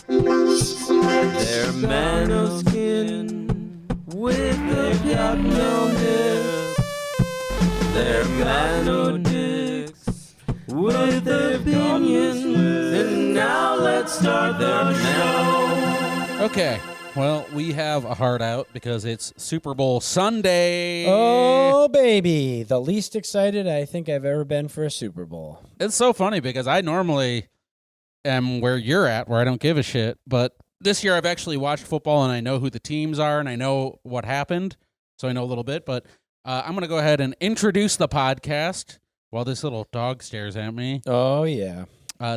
They're man of skin with a got no hips. They're man of dicks with opinions. And now let's start the show. Okay, well, we have a heart out because it's Super Bowl Sunday. Oh, baby. The least excited I think I've ever been for a Super Bowl. It's so funny because I normally am where you're at, where I don't give a shit. But this year I've actually watched football and I know who the teams are and I know what happened. So I know a little bit. But I'm going to go ahead and introduce the podcast while this little dog stares at me. Oh, yeah.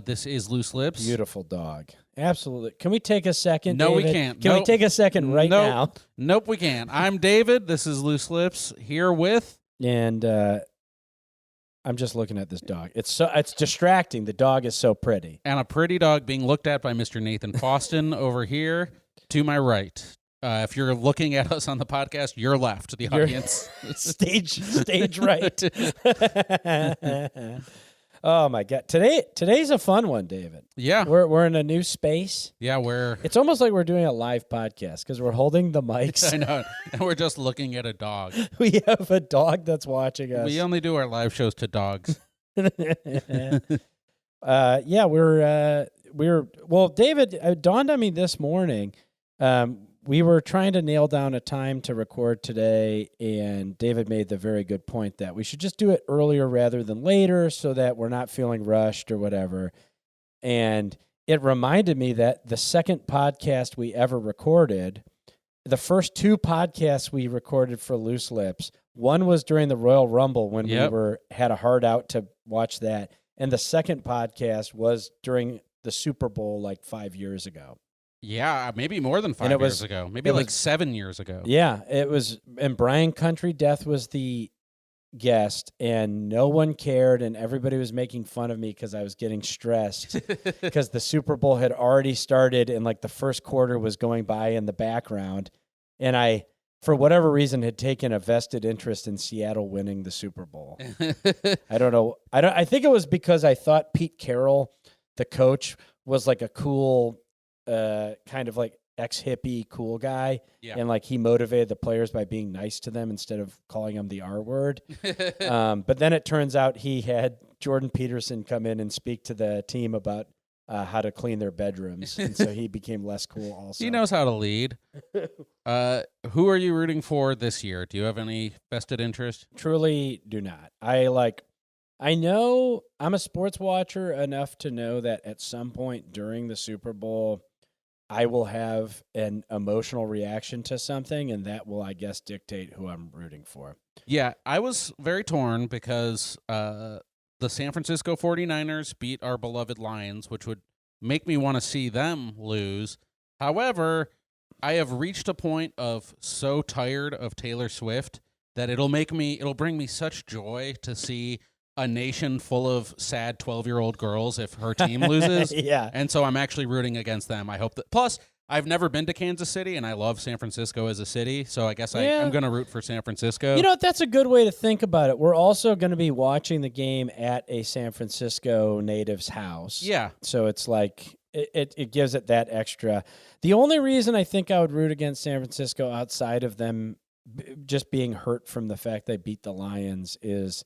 This is Loose Lips. Beautiful dog. Absolutely. Can we take a second, No, David? we can't. Can we take a second right now? Nope, we can't. I'm David. This is Loose Lips here with... And I'm just looking at this dog. It's distracting. The dog is so pretty. And a pretty dog being looked at by Mr. Nathan Foston over here to my right. If you're looking at us on the podcast, you're left, the audience. Stage right. Oh my God! Today's a fun one, David. Yeah, we're in a new space. Yeah, it's almost like we're doing a live podcast because we're holding the mics. I know, and we're just looking at a dog. We have a dog that's watching us. We only do our live shows to dogs. Yeah, well, David, it dawned on me this morning. We were trying to nail down a time to record today, and David made the very good point that we should just do it earlier rather than later so that we're not feeling rushed or whatever. And it reminded me that the second podcast we ever recorded, the first two podcasts we recorded for Loose Lips, one was during the Royal Rumble when we had a heart out to watch that, and the second podcast was during the Super Bowl like 5 years ago. Yeah, maybe more than 5 years ago. Maybe like 7 years ago. Yeah, it was. And Brian Country Death was the guest, and no one cared, and everybody was making fun of me because I was getting stressed because the Super Bowl had already started, and like the first quarter was going by in the background, and I, for whatever reason, had taken a vested interest in Seattle winning the Super Bowl. I don't know. I think it was because I thought Pete Carroll, the coach, was like a cool. Kind of like ex-hippie cool guy, and like he motivated the players by being nice to them instead of calling them the R word. But then it turns out he had Jordan Peterson come in and speak to the team about how to clean their bedrooms, and so he became less cool also. He knows how to lead. Who are you rooting for this year? Do you have any vested interest? Truly do not. I know I'm a sports watcher enough to know that at some point during the Super Bowl, I will have an emotional reaction to something, and that will, I guess, dictate who I'm rooting for. Yeah, I was very torn because the San Francisco 49ers beat our beloved Lions, which would make me want to see them lose. However, I have reached a point of so tired of Taylor Swift that it'll bring me such joy to see a nation full of sad 12-year-old girls if her team loses. Yeah. And so I'm actually rooting against them. I hope that. Plus, I've never been to Kansas City, and I love San Francisco as a city, so I guess I'm going to root for San Francisco. You know, that's a good way to think about it. We're also going to be watching the game at a San Francisco native's house. Yeah. So it's like it gives it that extra. The only reason I think I would root against San Francisco outside of them just being hurt from the fact they beat the Lions is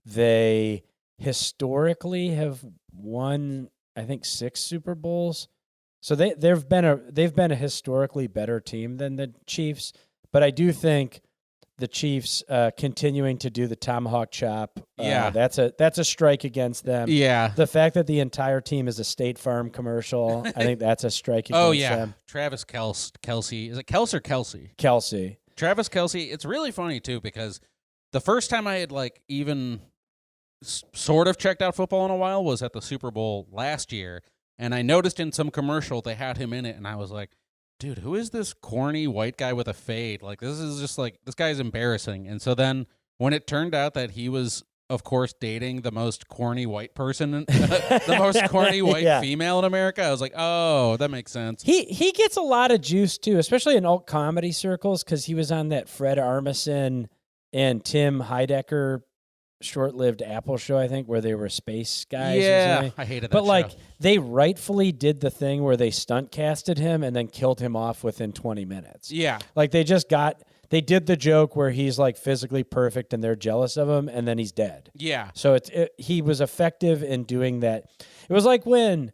they historically have won, I think, 6 Super Bowls. So they've been a historically better team than the Chiefs, but I do think the Chiefs continuing to do the tomahawk chop, that's a strike against them. Yeah. The fact that the entire team is a State Farm commercial, I think that's a strike against them. Travis Kelce. Is it Kels or Kelsey? Kelsey. Travis Kelce. It's really funny too because the first time I had like even sort of checked out football in a while was at the Super Bowl last year. And I noticed in some commercial they had him in it, and I was like, dude, who is this corny white guy with a fade? Like, this is just like, this guy's embarrassing. And so then when it turned out that he was, of course, dating the most corny white person, the most corny white female in America, I was like, oh, that makes sense. He gets a lot of juice, too, especially in alt comedy circles, because he was on that Fred Armisen and Tim Heidecker short-lived Apple show, I think, where they were space guys. or Yeah, something. I hated that But like show. they rightfully did the thing where they stunt casted him and then killed him off within 20 minutes. Yeah. Like they did the joke where he's like physically perfect and they're jealous of him and then he's dead. Yeah. So he was effective in doing that. It was like when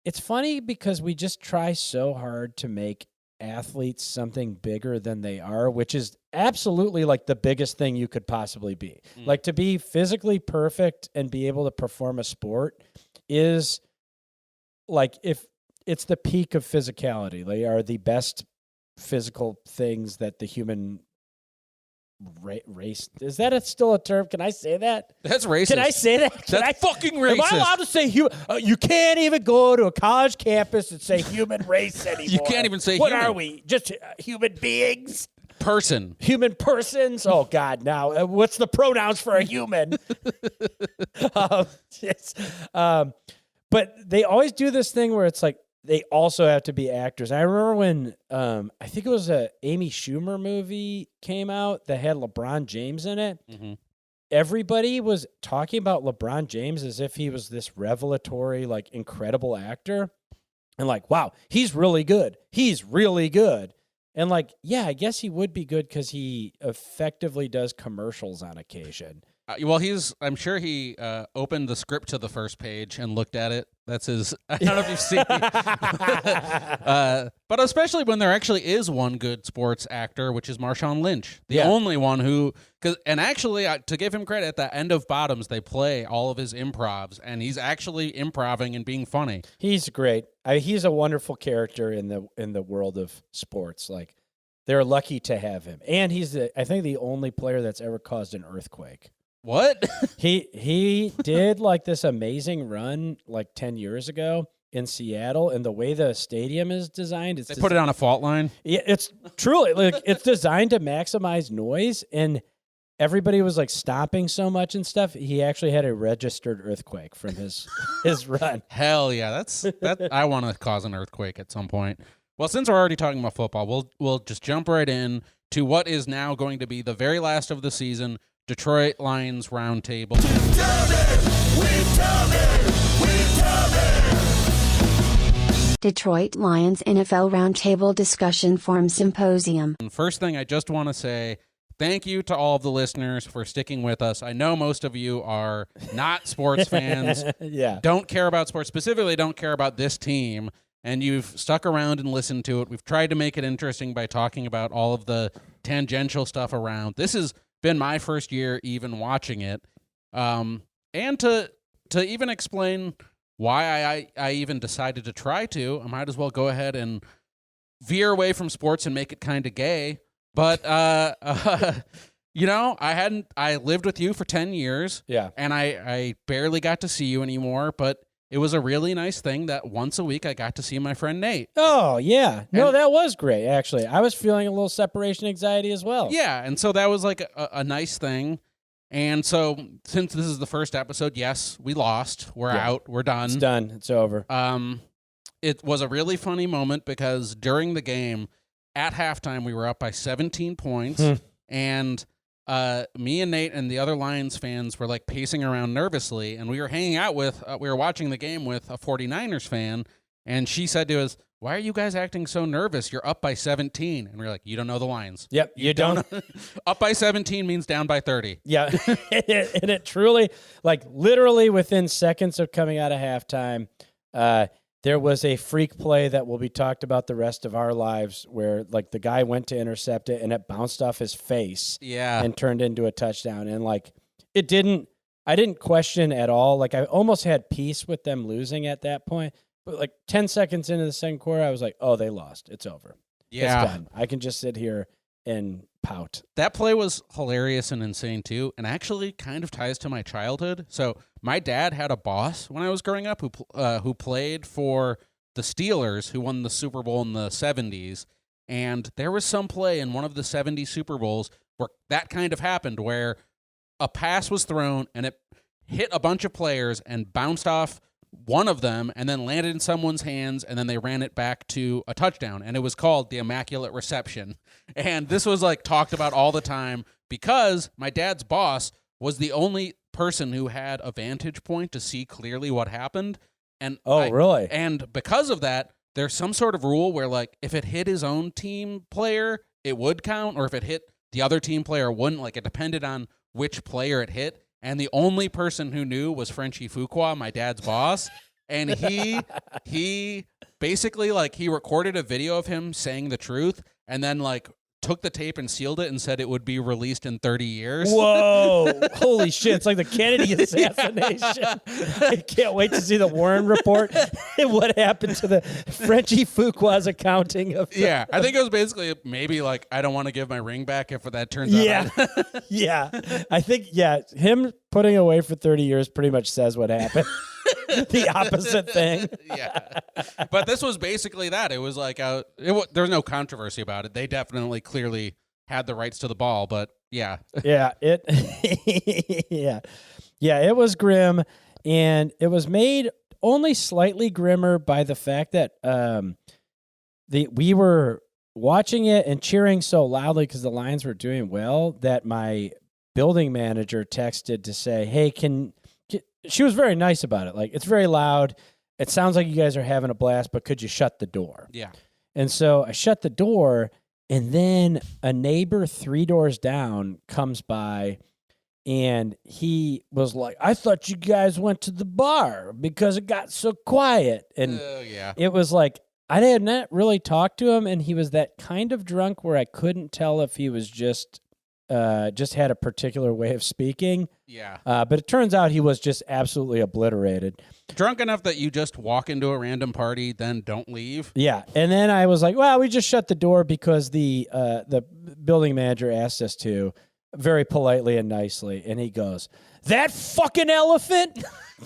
it's funny because we just try so hard to make athletes something bigger than they are, which is absolutely like the biggest thing you could possibly be. Like to be physically perfect and be able to perform a sport is like if it's the peak of physicality. They are the best physical things that the human race. Is that still a term? Can I say that? That's racist. Can I say that? That's fucking racist. Am I allowed to say human? You can't even go to a college campus and say human race anymore. You can't even say what human. are we? Just human beings? Person. Human persons? Oh, God, now. What's the pronouns for a human? But they always do this thing where it's like, they also have to be actors. I remember when I think it was a Amy Schumer movie came out that had LeBron James in it. Mm-hmm. Everybody was talking about LeBron James as if he was this revelatory, like incredible actor. And like, wow, he's really good. He's really good. And like, yeah, I guess he would be good because he effectively does commercials on occasion. Well, I'm sure he opened the script to the first page and looked at it. That's his, I don't know if you've seen but especially when there actually is one good sports actor, which is Marshawn Lynch, the only one who, and actually, to give him credit, at the end of Bottoms, they play all of his improvs, and he's actually improving and being funny. He's great. He's a wonderful character in the world of sports. Like, they're lucky to have him. And he's, I think, the only player that's ever caused an earthquake. What? He did like this amazing run like 10 years ago in Seattle, and the way the stadium is designed, they put it on a fault line. Yeah, it's truly like it's designed to maximize noise, and everybody was like stomping so much and stuff. He actually had a registered earthquake from his run. Hell yeah, that. I want to cause an earthquake at some point. Well, since we're already talking about football, we'll just jump right in to what is now going to be the very last of the season. Detroit Lions Roundtable. Detroit Lions NFL Roundtable Discussion Forum Symposium. And first thing, I just want to say thank you to all of the listeners for sticking with us. I know most of you are not sports fans, don't care about sports, specifically don't care about this team, and you've stuck around and listened to it. We've tried to make it interesting by talking about all of the tangential stuff around. This has been my first year even watching it, and to even explain why I even decided to try to, I might as well go ahead and veer away from sports and make it kind of gay. But you know, I lived with you for 10 years, and I barely got to see you anymore, but it was a really nice thing that once a week I got to see my friend Nate. Oh, yeah. No, that was great, actually. I was feeling a little separation anxiety as well. Yeah, and so that was like a nice thing. And so since this is the first episode, yes, we lost. We're out. We're done. It's done. It's over. It was a really funny moment because during the game, at halftime, we were up by 17 points, and me and Nate and the other Lions fans were like pacing around nervously, and we were hanging out with, we were watching the game with a 49ers fan, and she said to us, "Why are you guys acting so nervous? You're up by 17. And we were like, "You don't know the Lions." Yep, you don't. Up by 17 means down by 30. Yeah, and it truly, like literally within seconds of coming out of halftime, there was a freak play that will be talked about the rest of our lives where like the guy went to intercept it and it bounced off his face and turned into a touchdown. And like I didn't question at all. Like I almost had peace with them losing at that point. But like 10 seconds into the second quarter, I was like, oh, they lost. It's over. Yeah. It's done. I can just sit here and pout. That play was hilarious and insane too, and actually kind of ties to my childhood. So my dad had a boss when I was growing up who played for the Steelers, who won the Super Bowl in the 70s, and there was some play in one of the 70 Super Bowls where that kind of happened, where a pass was thrown and it hit a bunch of players and bounced off one of them and then landed in someone's hands, and then they ran it back to a touchdown, and it was called the Immaculate Reception. And this was like talked about all the time because my dad's boss was the only person who had a vantage point to see clearly what happened. And really? And because of that, there's some sort of rule where, like, if it hit his own team player, it would count, or if it hit the other team player, it wouldn't. Like, it depended on which player it hit. And the only person who knew was Frenchie Fuqua, my dad's boss. And he basically, like, he recorded a video of him saying the truth, and then, like, took the tape and sealed it and said it would be released in 30 years. Whoa. Holy shit. It's like the Kennedy assassination. I can't wait to see the Warren report and what happened to the Frenchie Fuqua's accounting of Yeah, I think it was basically maybe like, I don't want to give my ring back if that turns out. Yeah. I think, him putting away for 30 years pretty much says what happened. The opposite thing. Yeah. But this was basically that. It was like, there was no controversy about it. They definitely clearly had the rights to the ball, but yeah. Yeah. It was grim, and it was made only slightly grimmer by the fact that we were watching it and cheering so loudly because the Lions were doing well that my building manager texted to say, hey, she was very nice about it. Like, it's very loud. It sounds like you guys are having a blast, but could you shut the door? Yeah. And so I shut the door, and then a neighbor 3 doors down comes by, and he was like, I thought you guys went to the bar because it got so quiet. And it was like, I had not really talked to him, and he was that kind of drunk where I couldn't tell if he was just had a particular way of speaking. Yeah. But it turns out he was just absolutely obliterated. Drunk enough that you just walk into a random party, then don't leave. Yeah. And then I was like, well, we just shut the door because the building manager asked us to, very politely and nicely. And he goes, that fucking elephant?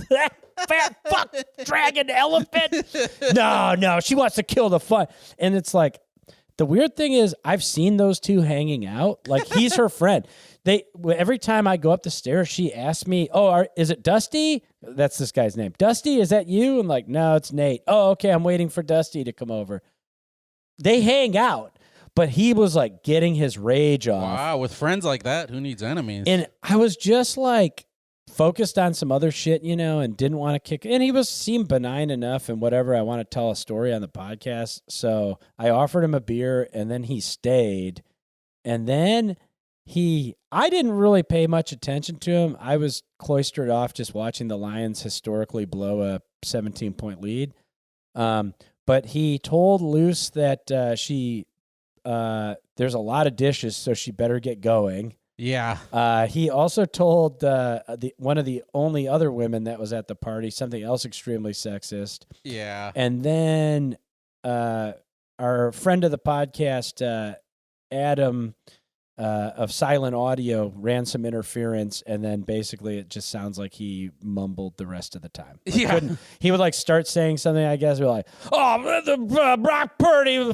That fat fuck dragon elephant? No, she wants to kill the fun. And it's like, the weird thing is, I've seen those two hanging out. Like, he's her friend. Every time I go up the stairs, she asks me, is it Dusty? That's this guy's name. Dusty, is that you? And like, no, it's Nate. Oh, okay, I'm waiting for Dusty to come over. They hang out, but he was like getting his rage off. Wow, with friends like that, who needs enemies? And I was just like focused on some other shit, and didn't want to kick. And he seemed benign enough and whatever. I want to tell a story on the podcast. So I offered him a beer, and then he stayed. And then I didn't really pay much attention to him. I was cloistered off just watching the Lions historically blow a 17-point lead. But he told Luce that there's a lot of dishes, so she better get going. Yeah. He also told one of the only other women that was at the party something else extremely sexist. Yeah. And then our friend of the podcast, Adam of Silent Audio, ran some interference, and then basically it just sounds like he mumbled the rest of the time. Like, he would like start saying something, I guess, we're like, the Brock Purdy.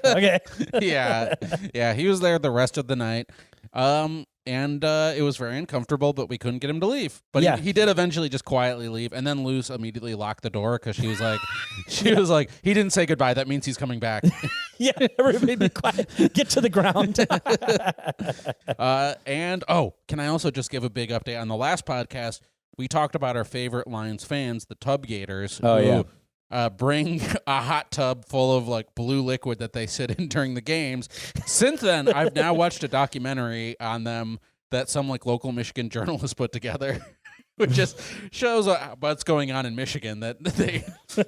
Okay. Yeah, he was there the rest of the night. And it was very uncomfortable, but we couldn't get him to leave. But he did eventually just quietly leave, and then Luce immediately locked the door because she was like, he didn't say goodbye. That means he's coming back. Yeah, everybody be quiet. Get to the ground. And can I also just give a big update on the last podcast? We talked about our favorite Lions fans, the Tub Gators. Bring a hot tub full of like blue liquid that they sit in during the games. Since then, I've now watched a documentary on them that some like local Michigan journalist put together, which just shows what's going on in Michigan. That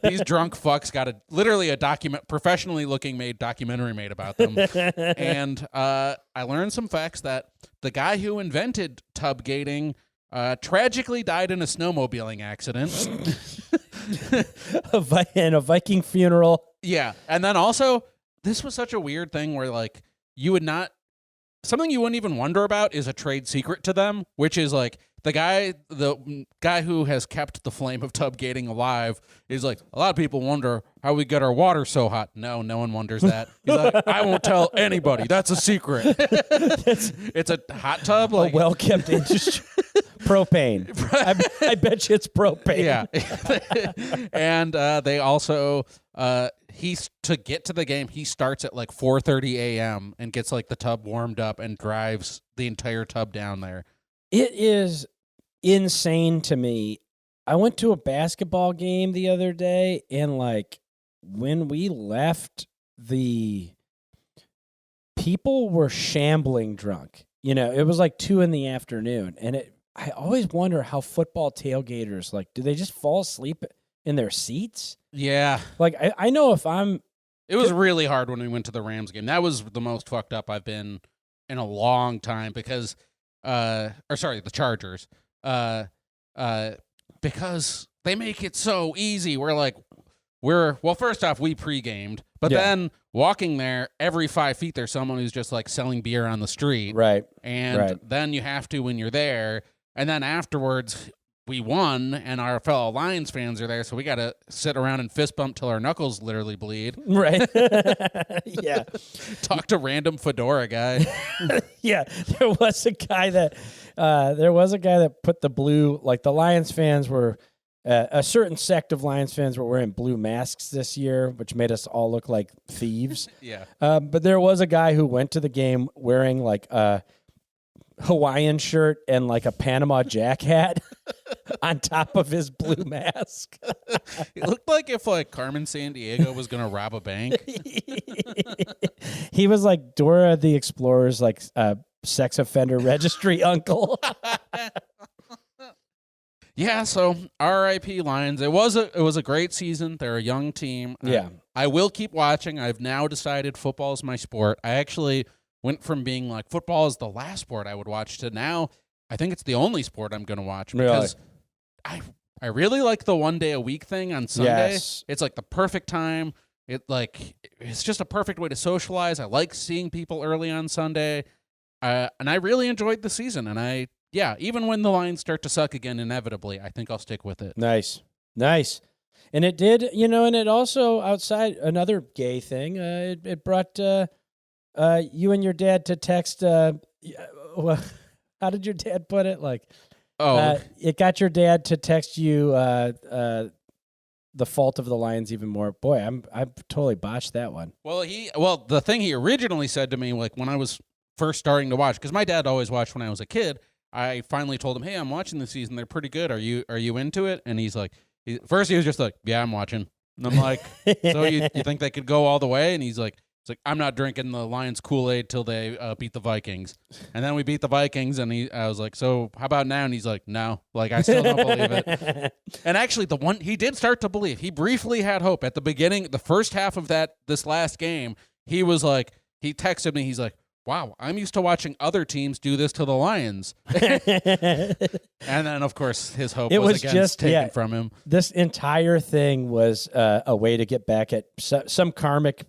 these drunk fucks got literally a professionally looking made documentary made about them. And I learned some facts that the guy who invented tub gating tragically died in a snowmobiling accident. And a Viking funeral. Yeah. And then also, this was such a weird thing where, like, something you wouldn't even wonder about is a trade secret to them, which is, like, the guy who has kept the flame of tub gating alive is like, a lot of people wonder how we get our water so hot. No one wonders that. He's like, I won't tell anybody. That's a secret. It's a hot tub. Like, a well-kept industry. propane. I bet you it's propane. Yeah. And they also to get to the game, he starts at like 4:30 a.m. and gets like the tub warmed up and drives the entire tub down there. It is insane to me. I went to a basketball game the other day, and like when we left, the people were shambling drunk. You know, it was like 2 p.m, and I always wonder how football tailgaters, like, do they just fall asleep in their seats? Yeah. Like, I know if I'm... It was really hard when we went to the Rams game. That was the most fucked up I've been in a long time because, the Chargers, because they make it so easy. Well, first off, we pre-gamed, but then walking there, every 5 feet, there's someone who's just like selling beer on the street. Right. And then you have to when you're there. And then afterwards, we won, and our fellow Lions fans are there, so we got to sit around and fist bump till our knuckles literally bleed. Right. Yeah. Talk to random fedora guy. Yeah. There was a guy that put the blue, like the Lions fans were... a certain sect of Lions fans were wearing blue masks this year, which made us all look like thieves. Yeah. But there was a guy who went to the game wearing like a Hawaiian shirt and like a Panama Jack hat on top of his blue mask. It looked like if like Carmen Sandiego was going to rob a bank. He was like Dora the Explorer's like sex offender registry uncle. Yeah, so R.I.P. Lions. It was a great season. They're a young team. Yeah. I will keep watching. I've now decided football is my sport. I actually went from being like football is the last sport I would watch to now I think it's the only sport I'm going to watch because I really like the 1 day a week thing on Sunday. Yes. It's like the perfect time. It's just a perfect way to socialize. I like seeing people early on Sunday. And I really enjoyed the season, and even when the Lions start to suck again, inevitably, I think I'll stick with it. Nice. And it did, and it also, outside, another gay thing, it brought you and your dad to text, how did your dad put it? Like, it got your dad to text you the fault of the Lions even more. Boy, I've totally botched that one. Well, the thing he originally said to me, like when I was first starting to watch, because my dad always watched when I was a kid, I finally told him, "Hey, I'm watching this season. They're pretty good. Are you into it?" And he's like, first he was just like, "Yeah, I'm watching." And I'm like, "So you think they could go all the way?" And he's like, "I'm not drinking the Lions Kool-Aid till they beat the Vikings." And then we beat the Vikings, and I was like, "So how about now?" And he's like, "No, like I still don't believe it." And actually, the one he did start to believe. He briefly had hope at the beginning, the first half of this last game. He was like, he texted me. He's like, "Wow, I'm used to watching other teams do this to the Lions." And then, of course, his hope was again taken from him. This entire thing was a way to get back at some karmic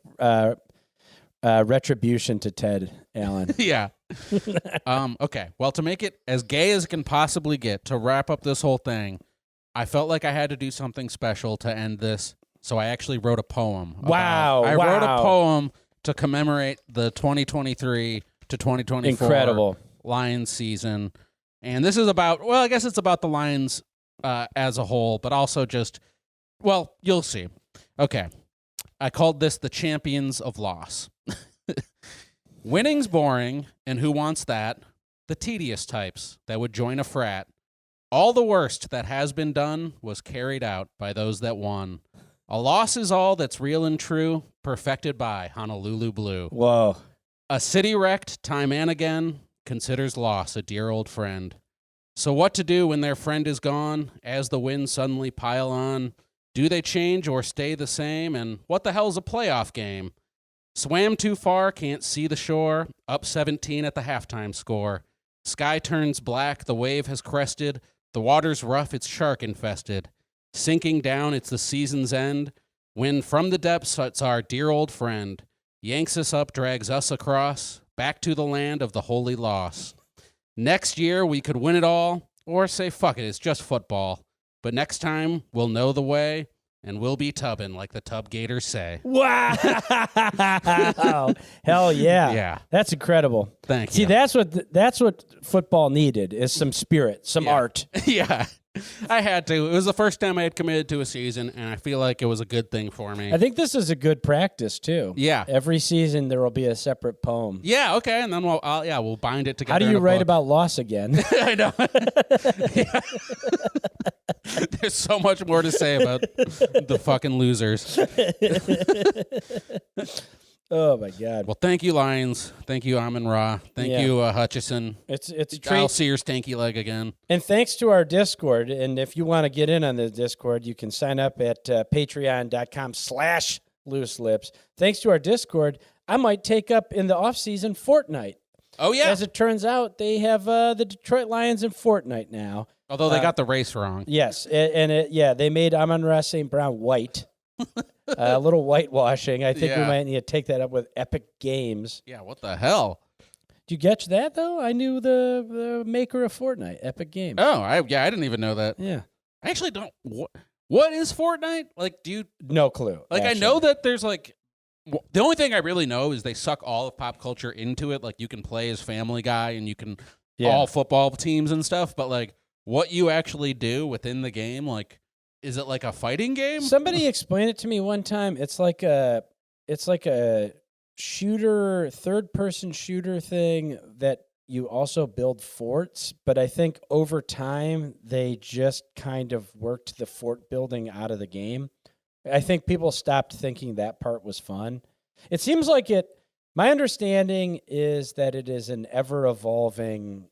retribution to Ted Allen. Yeah. Okay. Well, to make it as gay as it can possibly get, to wrap up this whole thing, I felt like I had to do something special to end this, so I actually wrote a poem. I wrote a poem to commemorate the 2023 to 2024 Lions season. And this is about, I guess it's about the Lions as a whole, but also just, you'll see. Okay. I called this the Champions of Loss. Winning's boring, and who wants that? The tedious types that would join a frat. All the worst that has been done was carried out by those that won. A loss is all that's real and true, perfected by Honolulu Blue. Whoa. A city wrecked time and again considers loss a dear old friend. So what to do when their friend is gone, as the winds suddenly pile on? Do they change or stay the same? And what the hell's a playoff game? Swam too far, can't see the shore, up 17 at the halftime score. Sky turns black, the wave has crested, the water's rough, it's shark infested. Sinking down, it's the season's end, when from the depths it's our dear old friend. Yanks us up, drags us across, back to the land of the holy loss. Next year, we could win it all, or say, fuck it, it's just football. But next time, we'll know the way. and we'll be tubbing like the Tub Gators say. Wow. Hell yeah. Yeah. That's incredible. Thank See, you. that's what football needed is some spirit, some Yeah. art. Yeah. I had to. It was the first time I had committed to a season, and I feel like it was a good thing for me. I think this is a good practice too. Yeah. Every season there will be a separate poem. Yeah, okay, and then we'll bind it together. How do in you a write book. about loss again? I know. Yeah. There's so much more to say about the fucking losers. Oh my God. Well, thank you, Lions. Thank you, Amon Ra. Thank Yeah. you, Hutchison. It's a I'll treat. see your stanky leg again. And thanks to our Discord. And if you want to get in on the Discord, you can sign up at patreon.com/loose lips. Thanks to our Discord, I might take up in the off-season Fortnite. Oh, yeah. As it turns out, they have the Detroit Lions in Fortnite now. Although they got the race wrong. Yes. They made Amon-Ra St. Brown white. A little whitewashing. I think we Yeah. might need to take that up with Epic Games. Yeah, what the hell? Did you catch that, though? I knew the maker of Fortnite, Epic Games. Oh, I didn't even know that. Yeah. I actually don't. What is Fortnite? Like, do you No clue. like? actually. I know that there's like. The only thing I really know is they suck all of pop culture into it. Like, you can play as Family Guy and you can all football teams and stuff. But like, what you actually do within the game, like, is it like a fighting game? Somebody explained it to me one time. It's like a shooter, third-person shooter thing that you also build forts. But I think over time they just kind of worked the fort building out of the game. I think people stopped thinking that part was fun. It seems like it. My understanding is that it is an ever-evolving,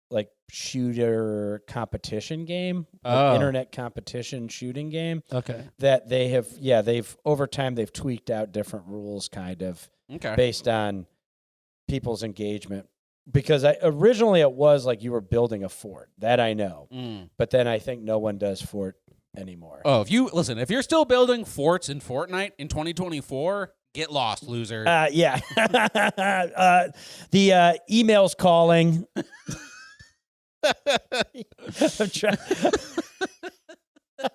like, shooter competition game, like internet competition shooting game. Okay. That they've over time they've tweaked out different rules, kind of Okay. based on people's engagement. Because originally it was like you were building a fort, that I know, but then I think no one does fort anymore. Oh, if you're still building forts in Fortnite in 2024, get lost, loser. Yeah. The email's calling. I'm trying.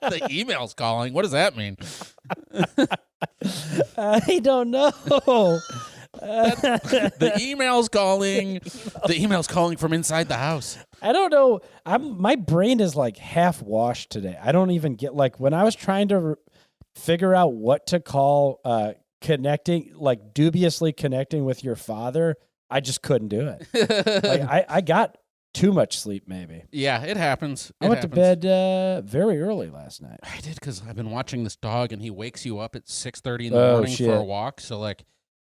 The email's calling. What does that mean? I don't know. The email's calling. The email's calling from inside the house. I don't know. My brain is like half washed today. I don't even get, like, when I was trying to figure out what to call connecting, like dubiously connecting with your father, I just couldn't do it. Like I got too much sleep, maybe. Yeah, it happens. I went to bed very early last night. I did because I've been watching this dog, and he wakes you up at 6:30 in the Oh, morning for a shit. walk. So like,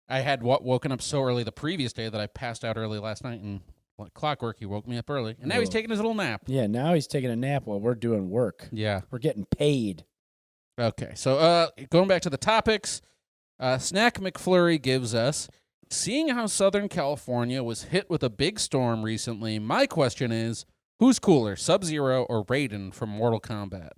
I had woken up so early the previous day that I passed out early last night, and like clockwork, he woke me up early, and now he's Whoa. taking his little nap. Yeah, now he's taking a nap while we're doing work. Yeah. We're getting paid. Okay. So going back to the topics, Snack McFlurry gives us, seeing how Southern California was hit with a big storm recently, my question is, who's cooler, Sub-Zero or Raiden from Mortal Kombat?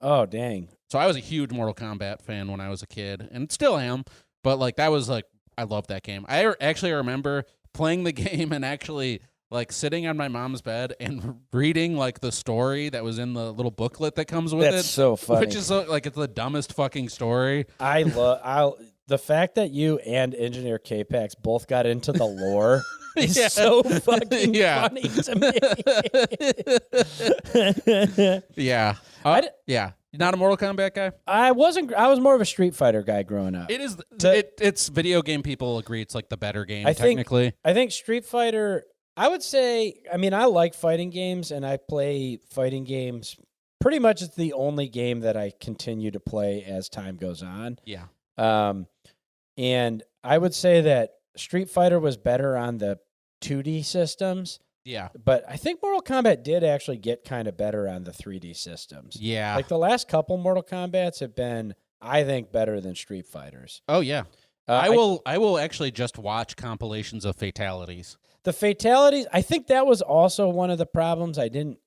Oh, dang. So I was a huge Mortal Kombat fan when I was a kid, and still am, but like that was like, I loved that game. I actually remember playing the game and actually like sitting on my mom's bed and reading like the story that was in the little booklet that comes with That's it. so funny. Which is like, it's the dumbest fucking story. I love the fact that you and Engineer K-Pax both got into the lore is Yeah. so fucking Yeah. funny to me. Yeah. Yeah. You're not a Mortal Kombat guy? I was more of a Street Fighter guy growing up. It is. The- It's video game people agree it's like the better game, I think- technically. I think Street Fighter, I would say, I mean, I like fighting games and I play fighting games. Pretty much it's the only game that I continue to play as time goes on. Yeah. And I would say that Street Fighter was better on the 2D systems, Yeah. but I think Mortal Kombat did actually get kind of better on the 3D systems. Yeah. Like the last couple Mortal Kombats have been, I think, better than Street Fighters. Oh, yeah. I I will actually just watch compilations of fatalities. The fatalities, I think that was also one of the problems. I didn't.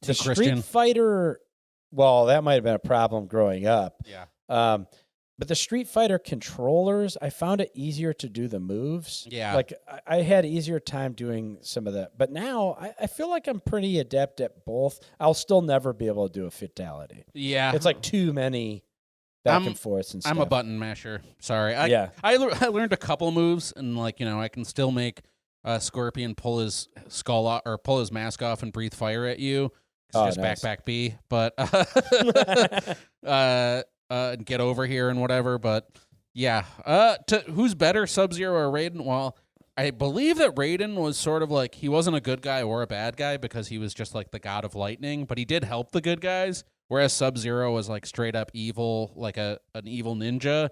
The Christian. Street Fighter, well, that might have been a problem growing up. Yeah. But the Street Fighter controllers, I found it easier to do the moves. Yeah. Like, I had easier time doing some of that. But now, I feel like I'm pretty adept at both. I'll still never be able to do a fatality. Yeah. It's like too many back and forth and stuff. I'm a button masher. Sorry. I learned a couple moves, and like, I can still make Scorpion pull his skull off, or pull his mask off and breathe fire at you. It's just back B. But and get over here and whatever. But yeah, who's better, Sub-Zero or Raiden? Well, I believe that Raiden was sort of like, he wasn't a good guy or a bad guy because he was just like the god of lightning, but he did help the good guys. Whereas Sub-Zero was like straight up evil, like an evil ninja.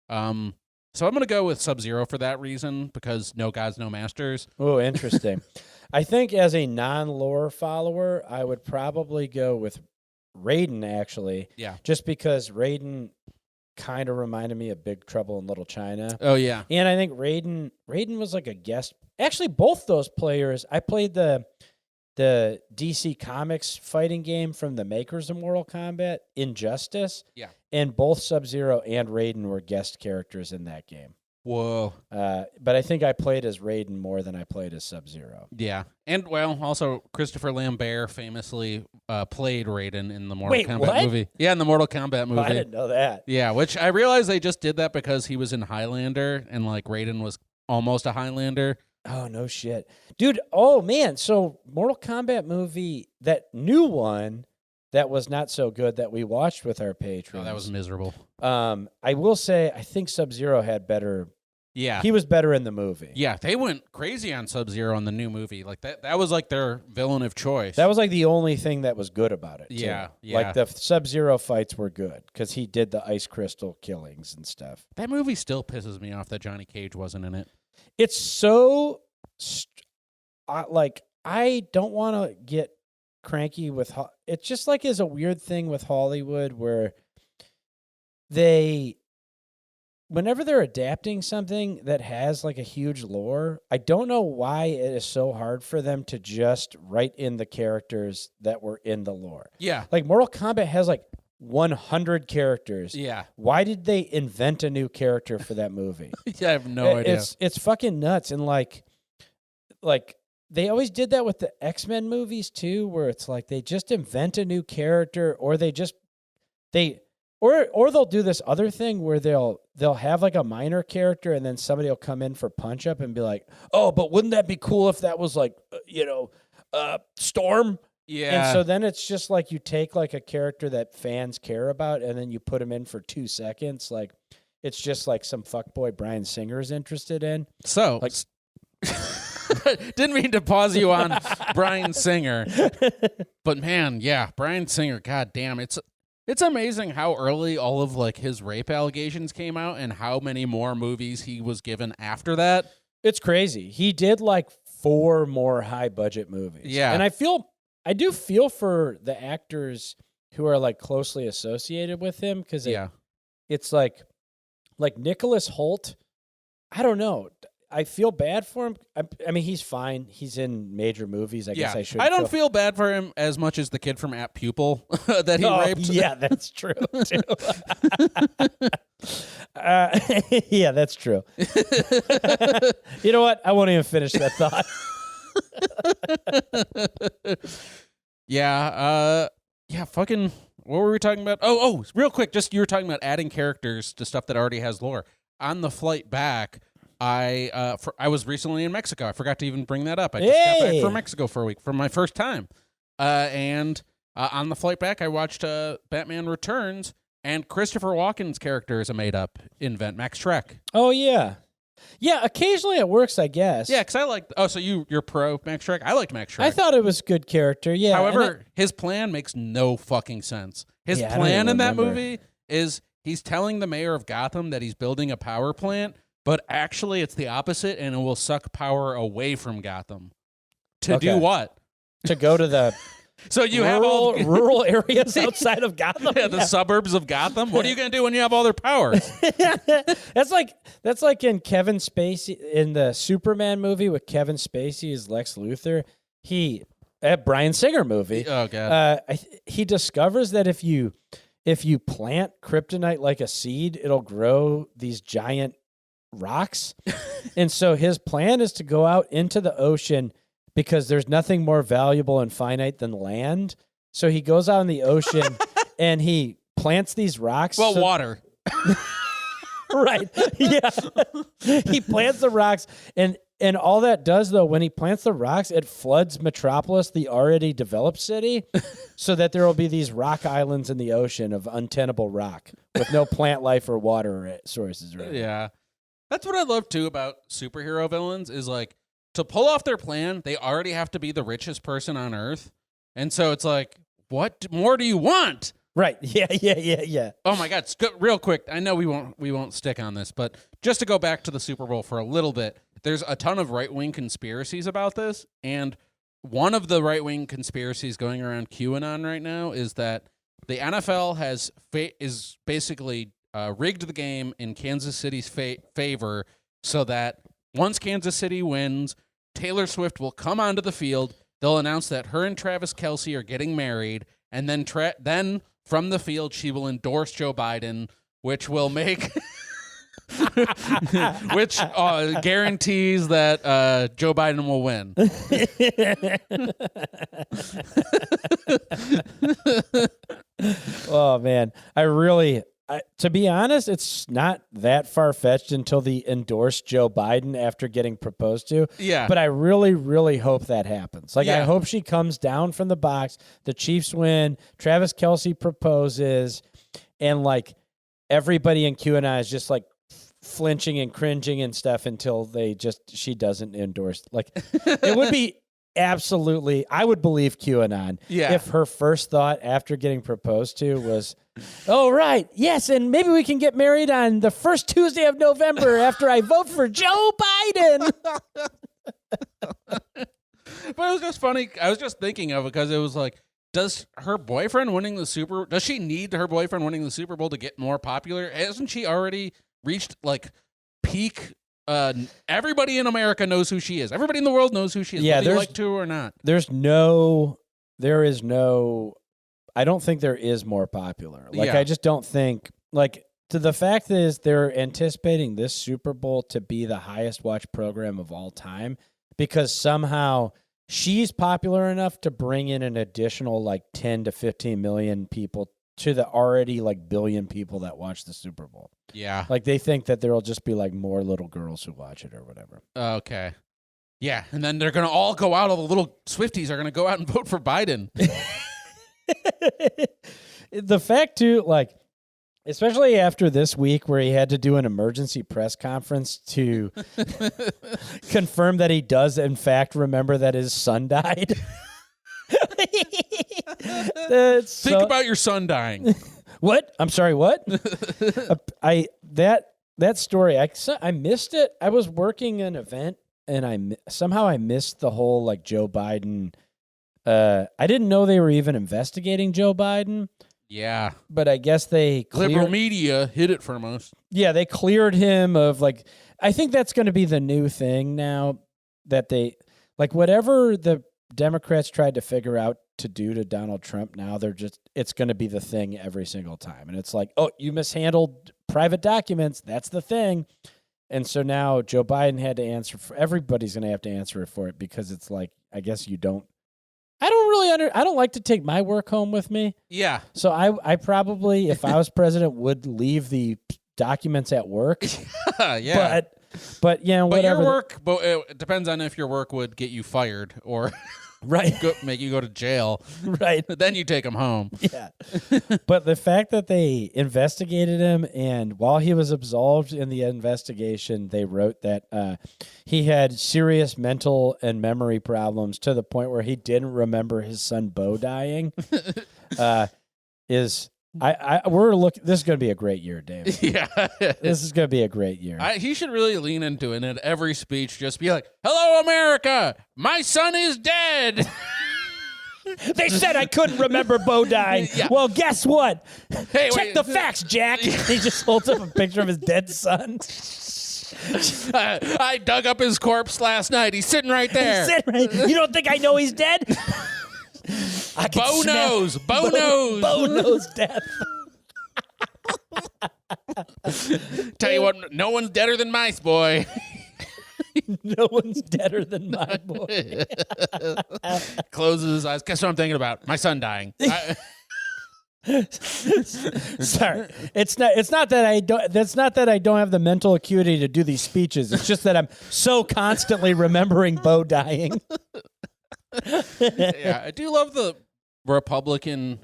So I'm gonna go with Sub-Zero for that reason, because no gods, no masters. Oh, interesting. I think as a non-lore follower, I would probably go with Raiden, actually. Yeah. Just because Raiden kind of reminded me of Big Trouble in Little China. Oh yeah. And I think Raiden was like a guest. Actually, both those players, I played the DC Comics fighting game from the makers of Mortal Kombat, Injustice. Yeah. And both Sub-Zero and Raiden were guest characters in that game. Whoa. But I think I played as Raiden more than I played as Sub-Zero. Yeah. And, well, also Christopher Lambert famously played Raiden in the Mortal Kombat movie. Yeah, in the Mortal Kombat movie. Oh, I didn't know that. Yeah, which I realized they just did that because he was in Highlander, and, like, Raiden was almost a Highlander. Oh, no shit. Dude, oh, man. So Mortal Kombat movie, that new one that was not so good that we watched with our patrons. Oh, that was miserable. I will say, I think Sub-Zero had better. Yeah. He was better in the movie. Yeah, they went crazy on Sub-Zero in the new movie. Like, that was like their villain of choice. That was like the only thing that was good about it. Too. Yeah. Like the Sub-Zero fights were good because he did the ice crystal killings and stuff. That movie still pisses me off that Johnny Cage wasn't in it. It's so, I don't want to get cranky with, it just like is a weird thing with Hollywood where whenever they're adapting something that has like a huge lore, I don't know why it is so hard for them to just write in the characters that were in the lore. Yeah. Like Mortal Kombat has like 100 characters. Yeah. Why did they invent a new character for that movie? Yeah, I have no idea. It's fucking nuts. And like they always did that with the X-Men movies too, where it's like they just invent a new character, or or they'll do this other thing where they'll have like a minor character and then somebody will come in for punch up and be like, "Oh, but wouldn't that be cool if that was like, Storm?" Yeah. And so then it's just like you take like a character that fans care about and then you put him in for 2 seconds. Like it's just like some fuckboy Bryan Singer is interested in. So, like, didn't mean to pause you on Bryan Singer, but man, yeah, Bryan Singer. God damn, it's amazing how early all of like his rape allegations came out and how many more movies he was given after that. It's crazy. He did like 4 more high budget movies. Yeah, and I do feel for the actors who are like closely associated with him because it's like Nicholas Hoult. I don't know. I feel bad for him. I mean, he's fine. He's in major movies. I guess I should. I don't feel bad for him as much as the kid from Apt Pupil that he raped. Yeah, that's true. Too. Yeah, that's true. You know what? I won't even finish that thought. Yeah. Fucking. What were we talking about? Oh, real quick. Just you were talking about adding characters to stuff that already has lore. On the flight back, I was recently in Mexico. I forgot to even bring that up. I just got back from Mexico for a week for my first time. And on the flight back, I watched Batman Returns, and Christopher Walken's character is a made-up invent, Max Schreck. Oh, yeah. Yeah, occasionally it works, I guess. Yeah, because I like... Oh, so you're pro Max Schreck? I liked Max Schreck. I thought it was a good character, yeah. However, his plan makes no fucking sense. His plan in that movie is he's telling the mayor of Gotham that he's building a power plant, but actually it's the opposite, and it will suck power away from Gotham. To do what? To go to the... So you have all rural areas outside of Gotham. Yeah, the suburbs of Gotham. What are you going to do when you have all their powers? That's like in Kevin Spacey in the Superman movie with Kevin Spacey as Lex Luthor. Bryan Singer movie. Oh god. He discovers that if you if you plant kryptonite like a seed, it'll grow these giant rocks. And so his plan is to go out into the ocean because there's nothing more valuable and finite than land. So he goes out in the ocean and he plants these rocks. Well, water. Right. Yeah. He plants the rocks, and all that does, though, when he plants the rocks, it floods Metropolis, the already developed city, so that there will be these rock islands in the ocean of untenable rock with no plant life or water sources. Right? Yeah. That's what I love, too, about superhero villains is, like, to pull off their plan, they already have to be the richest person on Earth. And so it's like, what more do you want? Right. Yeah. Oh my God. Real quick. I know we won't stick on this, but just to go back to the Super Bowl for a little bit, there's a ton of right-wing conspiracies about this. And one of the right-wing conspiracies going around QAnon right now is that the NFL is basically rigged the game in Kansas City's favor so that once Kansas City wins, Taylor Swift will come onto the field. They'll announce that her and Travis Kelce are getting married, and then from the field, she will endorse Joe Biden, which will make, which guarantees that Joe Biden will win. Oh man, to be honest, it's not that far-fetched until they endorse Joe Biden after getting proposed to. Yeah. But I really, really hope that happens. Like, Yeah. I hope she comes down from the box, the Chiefs win, Travis Kelce proposes, and, like, everybody in QAnon is just, like, flinching and cringing and stuff until she doesn't endorse. Like, it would be absolutely, I would believe QAnon if her first thought after getting proposed to was, oh, right, yes, and maybe we can get married on the first Tuesday of November after I vote for Joe Biden. But it was just funny. I was just thinking of it because it was like, does she need her boyfriend winning the Super Bowl to get more popular? Hasn't she already reached, like, peak? Everybody in America knows who she is. Everybody in the world knows who she is. Yeah, whether you like to or not. I don't think there is more popular. Like, Yeah. I just don't think, like, the fact is they're anticipating this Super Bowl to be the highest watched program of all time because somehow she's popular enough to bring in an additional, like, 10 to 15 million people to the already, like, billion people that watch the Super Bowl. Yeah. Like, they think that there'll just be, like, more little girls who watch it or whatever. Okay. Yeah, and then they're going to all go out, all the little Swifties are going to go out and vote for Biden. The fact, too, like, especially after this week where he had to do an emergency press conference to confirm that he does, in fact, remember that his son died. Think about your son dying. What? I'm sorry, what? That story, I missed it. I was working an event, and somehow I missed the whole, like, Joe Biden. I didn't know they were even investigating Joe Biden. Yeah. But I guess they liberal media hid it from us. Yeah, they cleared him of, like, I think that's going to be the new thing now that they, like, whatever the Democrats tried to figure out to do to Donald Trump now, it's going to be the thing every single time. And it's like, oh, you mishandled private documents. That's the thing. And so now Joe Biden had to answer everybody's going to have to answer for it because it's like, I guess I don't like to take my work home with me. Yeah. So I probably, if I was president, would leave the documents at work. Yeah. But yeah, whatever. Your work, it depends on if your work would get you fired or right, make you go to jail. Right. Then you take them home. Yeah. But the fact that they investigated him, and while he was absolved in the investigation, they wrote that he had serious mental and memory problems to the point where he didn't remember his son Bo dying. This is going to be a great year, Dave. Yeah. This is going to be a great year. He should really lean into it and at every speech just be like, "Hello, America! My son is dead!" They said I couldn't remember Bo dying. Yeah. Well, guess what? Hey, Check the facts, Jack. He just holds up a picture of his dead son. I dug up his corpse last night. He's sitting right there. You don't think I know he's dead? Bo knows. Bo knows. Bo knows death. Tell you what, no one's deader than mice, boy. No one's deader than my boy. Closes his eyes. Guess what I'm thinking about? My son dying. Sorry, it's not that I don't. That's not that I don't have the mental acuity to do these speeches. It's just that I'm so constantly remembering Bo dying. Yeah, I do love the Republican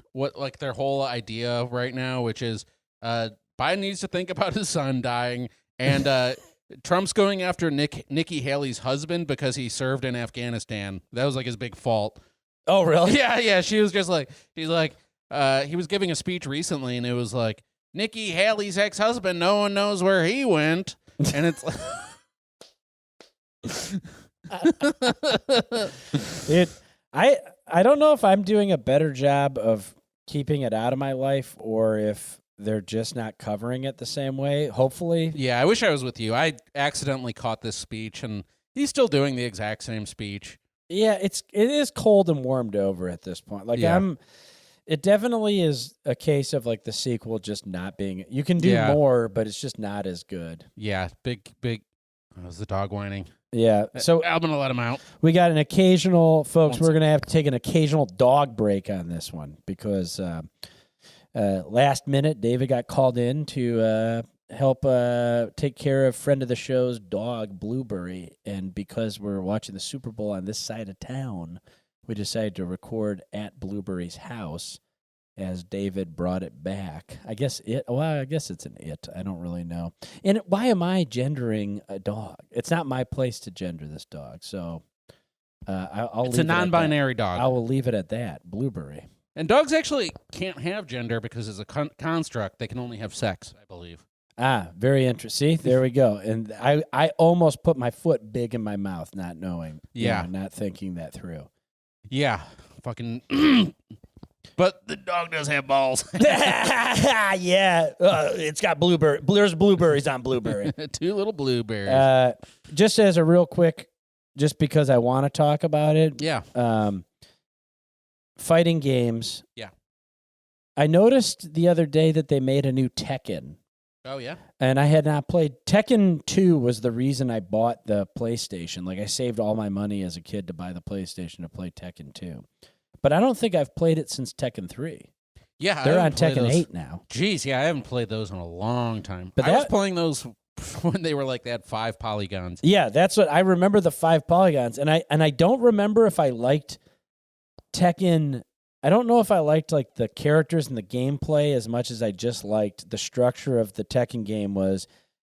their whole idea right now, which is Biden needs to think about his son dying, and Trump's going after Nikki Haley's husband because he served in Afghanistan. That was like his big fault. Oh, really? Yeah. She was just like, he was giving a speech recently, and it was like, Nikki Haley's ex-husband, no one knows where he went. And it's like... I don't know if I'm doing a better job of keeping it out of my life or if they're just not covering it the same way, hopefully. Yeah, I wish I was with you. I accidentally caught this speech, and he's still doing the exact same speech. Yeah, it is cold and warmed over at this point. Like Yeah. It definitely is a case of like the sequel just not being. You can do more, but it's just not as good. Yeah, big. Oh, was the dog whining? Yeah, so I'm gonna let him out. we got an occasional, folks. We're gonna have to take an occasional dog break on this one because last minute David got called in to help take care of friend of the show's dog Blueberry, and because we're watching the Super Bowl on this side of town, we decided to record at Blueberry's house as David brought it back. I guess it's an it. I don't really know. And why am I gendering a dog? It's not my place to gender this dog. So I'll It's leave a non-binary I dog. will leave it at that. Blueberry. And dogs actually can't have gender because it's a construct. They can only have sex, I believe. Ah, very interesting. See, there we go. And I almost put my foot big in my mouth, not knowing. Yeah. Not thinking that through. Yeah, fucking. But the dog does have balls. Yeah, it's got blueberry. There's blueberries on Blueberry. 2 little blueberries. Just as a real quick, just because I want to talk about it. Yeah. Fighting games. Yeah. I noticed the other day that they made a new Tekken. Oh, yeah? And I had not played. Tekken 2 was the reason I bought the PlayStation. Like, I saved all my money as a kid to buy the PlayStation to play Tekken 2. But I don't think I've played it since Tekken 3. Yeah. They're on Tekken 8 now. Jeez, yeah, I haven't played those in a long time. But I was playing those when they were like they had 5 polygons. Yeah, that's what I remember, the 5 polygons. And I don't remember if I liked Tekken. I don't know if I liked like the characters and the gameplay as much as I just liked the structure of the Tekken game was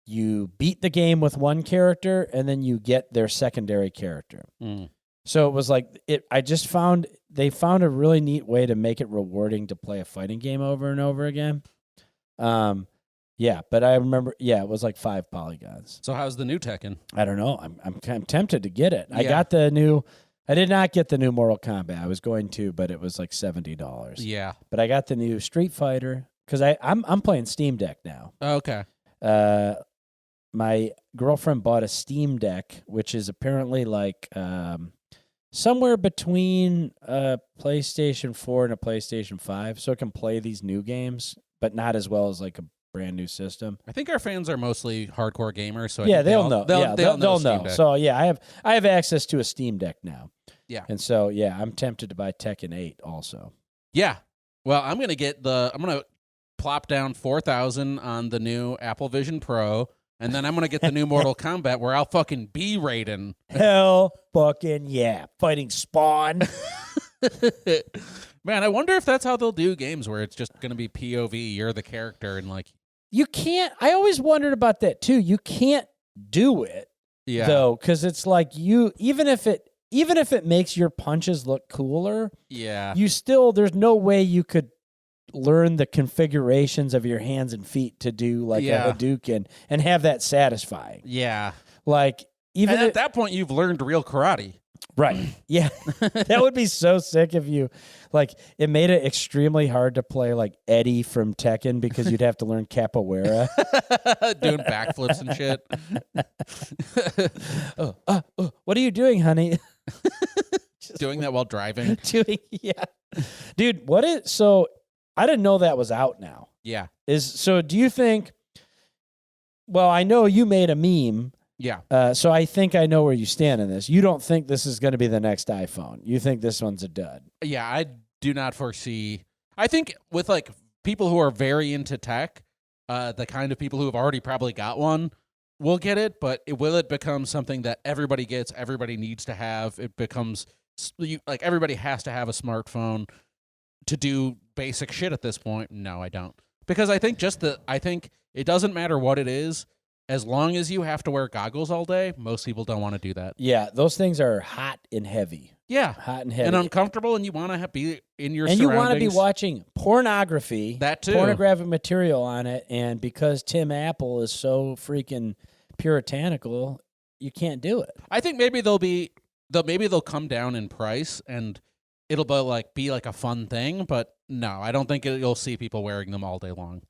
you beat the game with one character and then you get their secondary character. Mm. So it was like they found a really neat way to make it rewarding to play a fighting game over and over again. Yeah, but I remember, it was like 5 polygons. So how's the new Tekken? I don't know. I'm tempted to get it. Yeah. I did not get the new Mortal Kombat. I was going to, but it was like $70. Yeah. But I got the new Street Fighter because I'm playing Steam Deck now. Oh, okay. My girlfriend bought a Steam Deck, which is apparently like somewhere between a PlayStation 4 and a PlayStation 5, so it can play these new games, but not as well as like a brand new system. I think our fans are mostly hardcore gamers, so they'll know. They'll know. Deck. So yeah, I have access to a Steam Deck now. Yeah, and so yeah, I'm tempted to buy Tekken 8 also. Yeah, well, I'm gonna plop down $4,000 on the new Apple Vision Pro, and then I'm gonna get the new Mortal Kombat where I'll fucking be Raiden. Hell fucking yeah, fighting Spawn. Man, I wonder if that's how they'll do games where it's just gonna be POV. You're the character, and like you can't. I always wondered about that too. You can't do it, though, because it's like even if it makes your punches look cooler, there's no way you could learn the configurations of your hands and feet to do like a Hadouken and have that satisfying. Yeah, like even at that point you've learned real karate. Right. Yeah. That would be so sick if you like it made it extremely hard to play like Eddie from Tekken because you'd have to learn capoeira. Doing backflips and shit. What are you doing, honey? Doing that while driving. Dude, so I didn't know that was out now. Yeah. Do you think Well, I know you made a meme. Yeah. So I think I know where you stand in this. You don't think this is going to be the next iPhone. You think this one's a dud. Yeah, I do not foresee. I think with like people who are very into tech, the kind of people who have already probably got one will get it, but will it become something that everybody gets, everybody needs to have? It becomes like everybody has to have a smartphone to do basic shit at this point. No, I don't. Because I think it doesn't matter what it is. As long as you have to wear goggles all day, most people don't want to do that. Yeah, those things are hot and heavy. Yeah. Hot and heavy. And uncomfortable, and you want to be in your and surroundings. you want to be watching pornography. That too. Pornographic material on it. And because Tim Apple is so freaking puritanical, you can't do it. I think maybe they'll come down in price, and it'll be like a fun thing. But no, I don't think you'll see people wearing them all day long.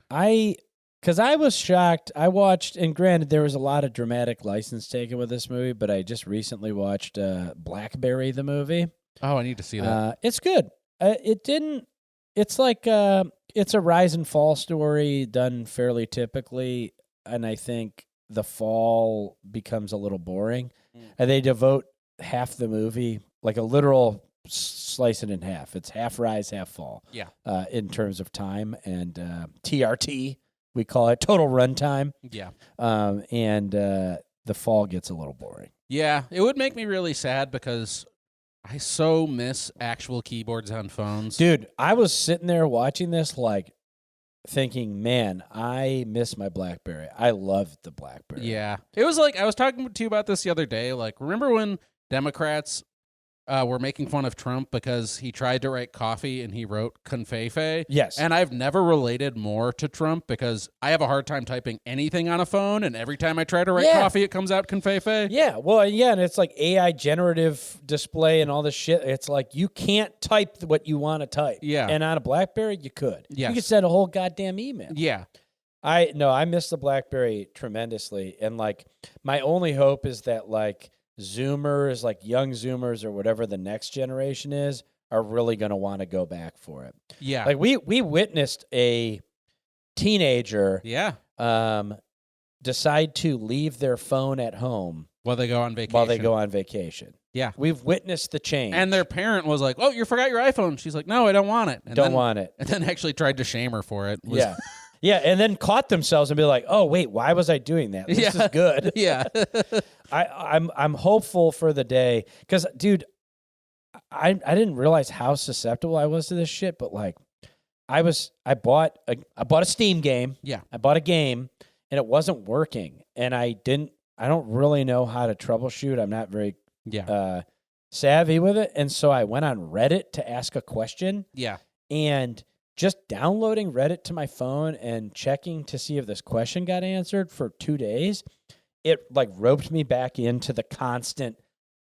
Because I was shocked. I watched, and granted, there was a lot of dramatic license taken with this movie, but I just recently watched Blackberry, the movie. Oh, I need to see that. It's good. It's like, it's a rise and fall story done fairly typically, and I think the fall becomes a little boring. And they devote half the movie, like a literal slice it in half. It's half rise, half fall. Yeah. In terms of time and TRT. We call it total runtime. Yeah. And the fall gets a little boring. Yeah, it would make me really sad because I so miss actual keyboards on phones. Dude, I was sitting there watching this like thinking, man, I miss my BlackBerry. I loved the BlackBerry. Yeah. It was like, I was talking to you about this the other day. Like, remember when Democrats were making fun of Trump because he tried to write coffee and he wrote confefe? Yes. And I've never related more to Trump because I have a hard time typing anything on a phone, and every time I try to write coffee, it comes out confefe. Yeah, well, yeah, and it's like AI generative display and all this shit. It's like you can't type what you want to type. Yeah. And on a BlackBerry, you could. Yes. You could send a whole goddamn email. Yeah. I miss the BlackBerry tremendously. And like my only hope is that like Zoomers, like young Zoomers or whatever the next generation is, are really going to want to go back for it. Yeah. Like we witnessed a teenager decide to leave their phone at home while they go on vacation. Yeah. We've witnessed the change. And their parent was like, "Oh, you forgot your iPhone." She's like, "No, I don't want it." And don't want it. And then actually tried to shame her for it. Yeah. Yeah, and then caught themselves and be like, "Oh, wait, why was I doing that? This is good." Yeah. I'm hopeful for the day because, dude, I didn't realize how susceptible I was to this shit. But like, I bought a Steam game. Yeah, I bought a game and it wasn't working, and I don't really know how to troubleshoot. I'm not very savvy with it, and so I went on Reddit to ask a question. Yeah, and just downloading Reddit to my phone and checking to see if this question got answered for 2 days, it like roped me back into the constant,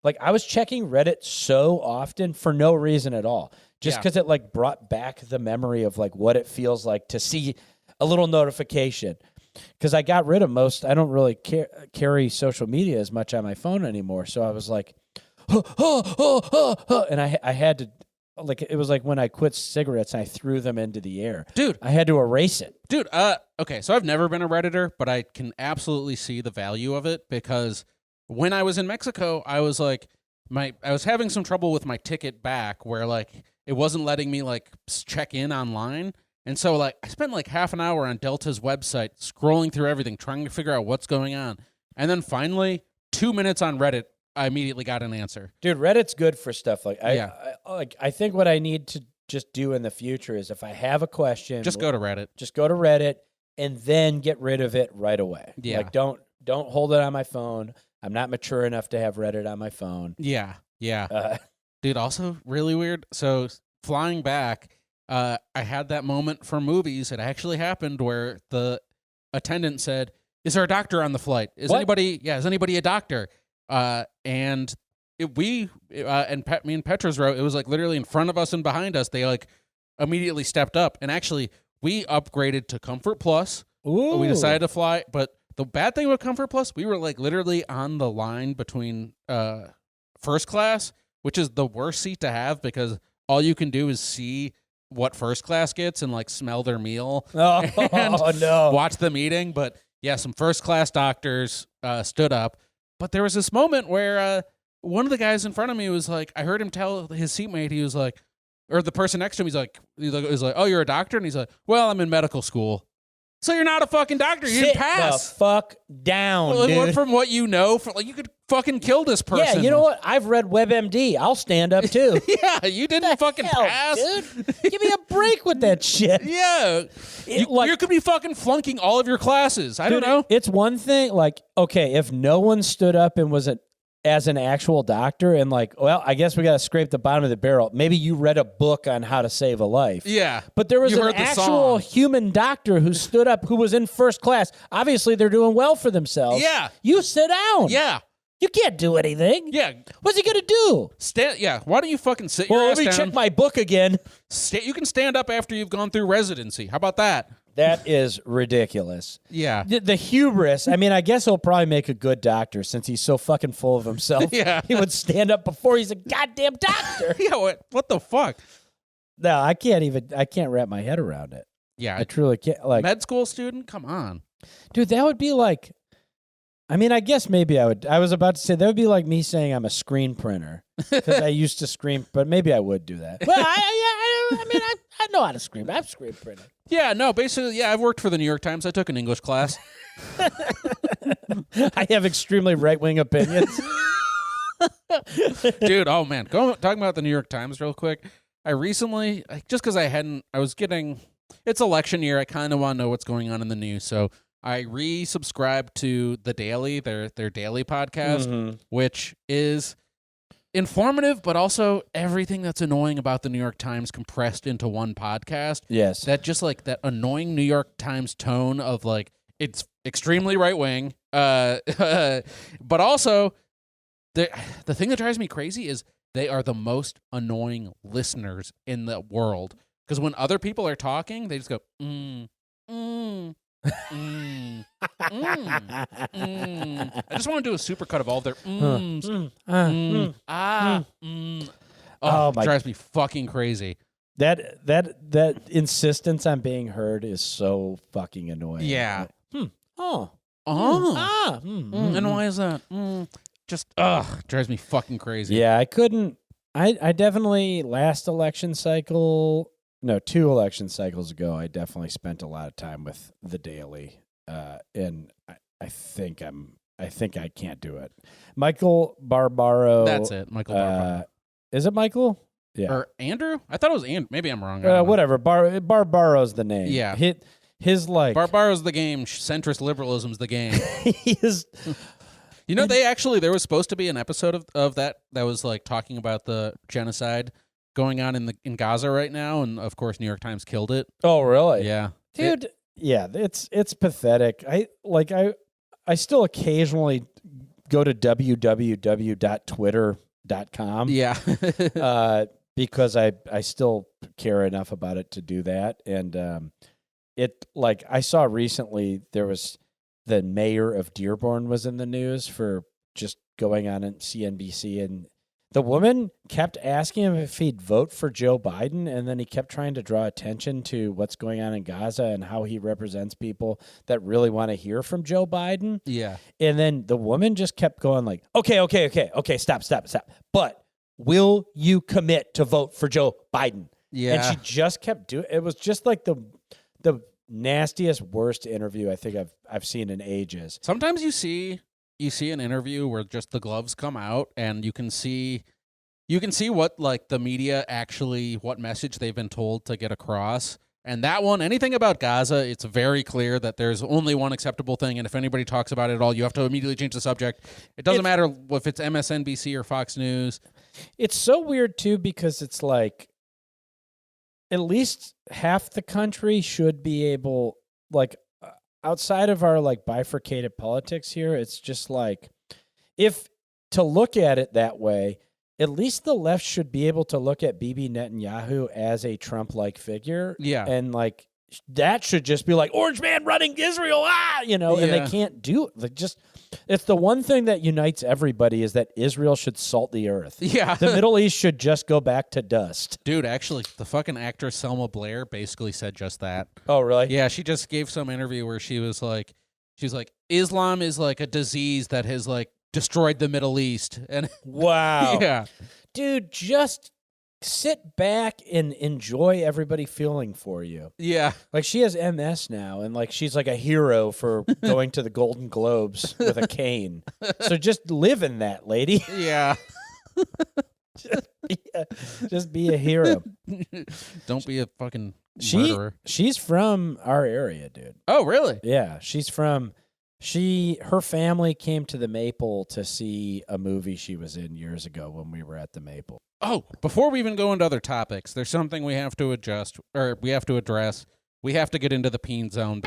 like I was checking Reddit so often for no reason at all, just because it like brought back the memory of like what it feels like to see a little notification. Because I got rid of I don't really carry social media as much on my phone anymore. So I was like, and I had to, like, it was like when I quit cigarettes and I threw them into the air. Dude. I had to erase it. Dude, okay, so I've never been a Redditor, but I can absolutely see the value of it because when I was in Mexico, I was like, I was having some trouble with my ticket back where, like, it wasn't letting me, like, check in online. And so, like, I spent, like, half an hour on Delta's website scrolling through everything, trying to figure out what's going on. And then finally, 2 minutes on Reddit, I immediately got an answer. Dude, Reddit's good for stuff like I think what I need to just do in the future is if I have a question, just go to Reddit. Just go to Reddit and then get rid of it right away. Yeah. Like don't hold it on my phone. I'm not mature enough to have Reddit on my phone. Yeah. Yeah. Dude, also really weird. So flying back, I had that moment for movies. It actually happened where the attendant said, "Is there a doctor on the flight? Is anybody a doctor?" And me and Petra's row, it was like literally in front of us and behind us. They like immediately stepped up, and actually we upgraded to Comfort Plus. Ooh. We decided to fly, but the bad thing with Comfort Plus, we were like literally on the line between first class, which is the worst seat to have because all you can do is see what first class gets and like smell their meal and no. watch the meeting. But some first-class doctors stood up. But there was this moment where one of the guys in front of me was like, I heard him tell his seatmate, he was like, or the person next to him, he's like, oh, you're a doctor? And he's like, well, I'm in medical school. So you're not a fucking doctor. You didn't Sit pass. the fuck down, Well, dude. from what you know, you could fucking kill this person. Yeah, you know what? I've read WebMD. I'll stand up too. Yeah, you didn't fucking Hell, pass. dude. Give me a break with that shit. Yeah. You could be fucking flunking all of your classes. I don't Dude, know. It's one thing, like, okay, if no one stood up and was as an actual doctor and like, well, I guess we got to scrape the bottom of the barrel. Maybe you read a book on how to save a life. Yeah. But there was You an heard the actual song. human doctor who stood up, who was in first class. Obviously, they're doing well for themselves. Yeah. You sit down. Yeah. You can't do anything. Yeah. What's he going to do? Yeah. Why don't you fucking sit Well, your let ass me down? check my book again. You can stand up after you've gone through residency. How about that? That is ridiculous. Yeah. The hubris. I mean, I guess he'll probably make a good doctor since he's so fucking full of himself. Yeah. He would stand up before he's a goddamn doctor. Yeah. What the fuck? No, I can't wrap my head around it. Yeah. I truly can't. Like, Med school student? Come on. dude, that would be like, I mean, I guess maybe I would. I was about to say that would be like me saying I'm a screen printer because I used to screen, but maybe I would do that. Well, I know how to screen. I've screen printed. Yeah, no, basically, yeah, I've worked for the New York Times. I took an English class. I have extremely right wing opinions. Dude, oh man. Talking about the New York Times real quick. I recently, just because it's election year, I kind of want to know what's going on in the news. So I resubscribed to The Daily, their daily podcast, which is informative, but also everything that's annoying about the New York Times compressed into one podcast. Yes. That just like that annoying New York Times tone of like, it's extremely right wing, but also the thing that drives me crazy is they are the most annoying listeners in the world. Because when other people are talking, they just go, I just want to do a supercut of all their Oh, my- drives me fucking crazy. That insistence on being heard is so fucking annoying. Yeah. Like, oh. Oh. Mm. And why is that? Just drives me fucking crazy. Yeah, I couldn't. I definitely last election cycle. No, 2 election cycles ago, I definitely spent a lot of time with The Daily, and I think I can't do it. Michael Barbaro. That's it, Michael Barbaro. Is it Michael? Yeah. Or Andrew? I thought it was Andrew. Maybe I'm wrong. I don't know. Whatever. Barbaro's the name. Yeah. His like. Barbaro's the game. Centrist liberalism's the game. He is. You know, there was supposed to be an episode of that was like talking about the genocide going on in Gaza right now, and of course, New York Times killed it. Oh, really? Yeah, dude. Yeah, it's pathetic. I still occasionally go to www.twitter.com. Yeah. Because I still care enough about it to do that, and I saw recently there was the mayor of Dearborn was in the news for just going on CNBC, and the woman kept asking him if he'd vote for Joe Biden, and then he kept trying to draw attention to what's going on in Gaza and how he represents people that really want to hear from Joe Biden. Yeah. And then the woman just kept going like, okay, stop. But will you commit to vote for Joe Biden? Yeah. And she just kept doing it. Was just like the nastiest, worst interview I think I've seen in ages. Sometimes you see an interview where just the gloves come out and you can see what like the media actually, what message they've been told to get across. And that one, anything about Gaza, it's very clear that there's only one acceptable thing, and if anybody talks about it at all, you have to immediately change the subject. It doesn't matter if it's MSNBC or Fox News. It's so weird too, because it's like at least half the country should be able, like, outside of our like bifurcated politics here, it's just like, if to look at it that way, at least the left should be able to look at Bibi Netanyahu as a Trump-like figure. Yeah. And like that should just be like Orange Man running Israel, and they can't do it. Like, just, it's the one thing that unites everybody is that Israel should salt the earth. Yeah. The Middle East should just go back to dust. Dude, actually, the fucking actress Selma Blair basically said just that. Oh, really? Yeah, she just gave some interview where she was like, She's like, Islam is like a disease that has like destroyed the Middle East. And Wow. yeah. Dude, just sit back and enjoy everybody feeling for you. Yeah. Like, she has MS now, and like she's like a hero for going to the Golden Globes with a cane. So just live in that, lady. Yeah. Just be a hero. Don't be a fucking murderer. She's from our area, dude. Oh, really? Yeah, she's from. Her family came to the Maple to see a movie she was in years ago when we were at the Maple. Oh, before we even go into other topics, there's something we have to address. We have to get into the Peen zone.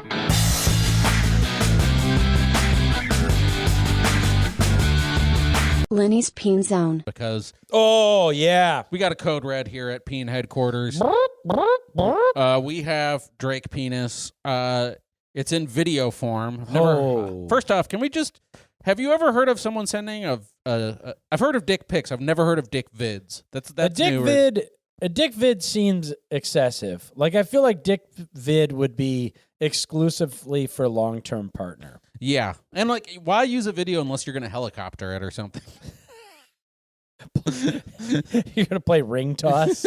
Lenny's Peen Zone. Because Oh, yeah. we got a code red here at Peen headquarters. We have Drake penis. It's in video form. First off, have you ever heard of someone sending I've heard of dick pics. I've never heard of dick vids. That's newer. A dick vid seems excessive. Like, I feel like dick vid would be exclusively for long-term partner. Yeah. And like, why use a video unless you're going to helicopter it or something? You're going to play ring toss?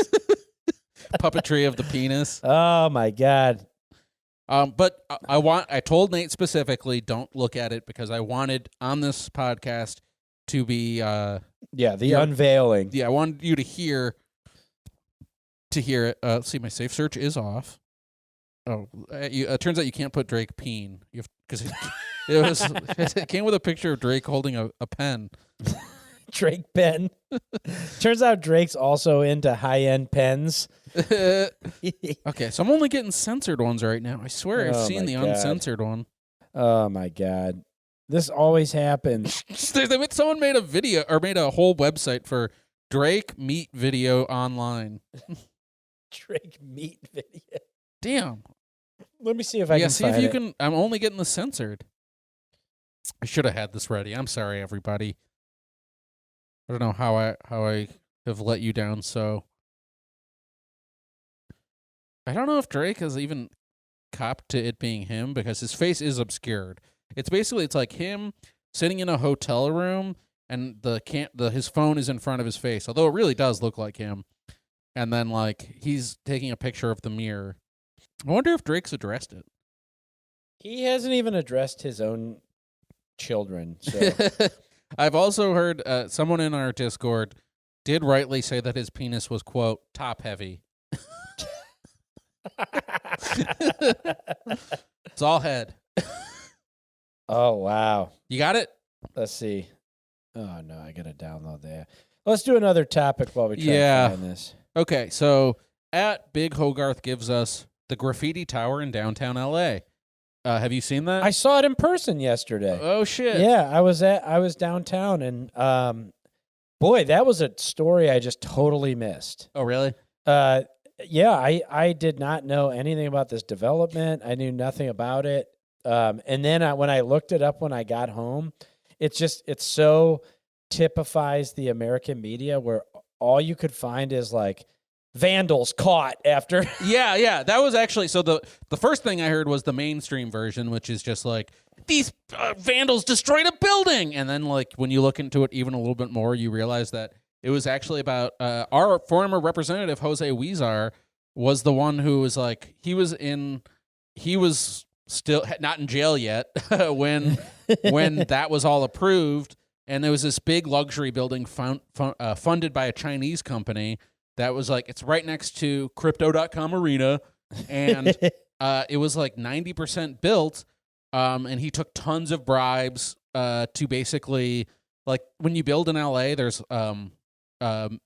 Puppetry of the penis. Oh, my God. But I told Nate specifically, don't look at it, because I wanted on this podcast to be the unveiling. Yeah, I wanted you to hear it. Let's see, my safe search is off. Oh, it turns out you can't put Drake Peen, because it came with a picture of Drake holding a pen. Drake pen. Turns out Drake's also into high-end pens. Okay, so I'm only getting censored ones right now. I swear I've seen the uncensored one. Oh, my God. This always happens. Someone made a video, or made a whole website for Drake meat video online. Drake meat video. Damn. Let me see if I can see find if you it. can. I'm only getting the censored. I should have had this ready. I'm sorry, everybody. I don't know how I have let you down so. I don't know if Drake has even copped to it being him, because his face is obscured. It's like him sitting in a hotel room, and his phone is in front of his face, although it really does look like him. And then like he's taking a picture of the mirror. I wonder if Drake's addressed it. He hasn't even addressed his own children. So I've also heard someone in our Discord did rightly say that his penis was, quote, top heavy. It's all head. Oh, wow. You got it? Let's see. Oh, no, I got to download that. Let's do another topic while we try to find this. Okay, so at Big Hogarth gives us the graffiti tower in downtown L.A. Have you seen that? I saw it in person yesterday. Oh, shit. Yeah, I was downtown, and boy, that was a story I just totally missed. Oh, really? Yeah, I did not know anything about this development. I knew nothing about it. And then when I looked it up when I got home, it so typifies the American media, where all you could find is like vandals caught after. Yeah. That was actually, so the first thing I heard was the mainstream version, which is just like, these vandals destroyed a building. And then like when you look into it even a little bit more, you realize that it was actually about our former representative, Jose Huizar, was the one who was like, he was still not in jail yet when that was all approved. And there was this big luxury building funded by a Chinese company that was like, it's right next to Crypto.com Arena. And it was like 90% built. And he took tons of bribes to basically, like, when you build in LA, there's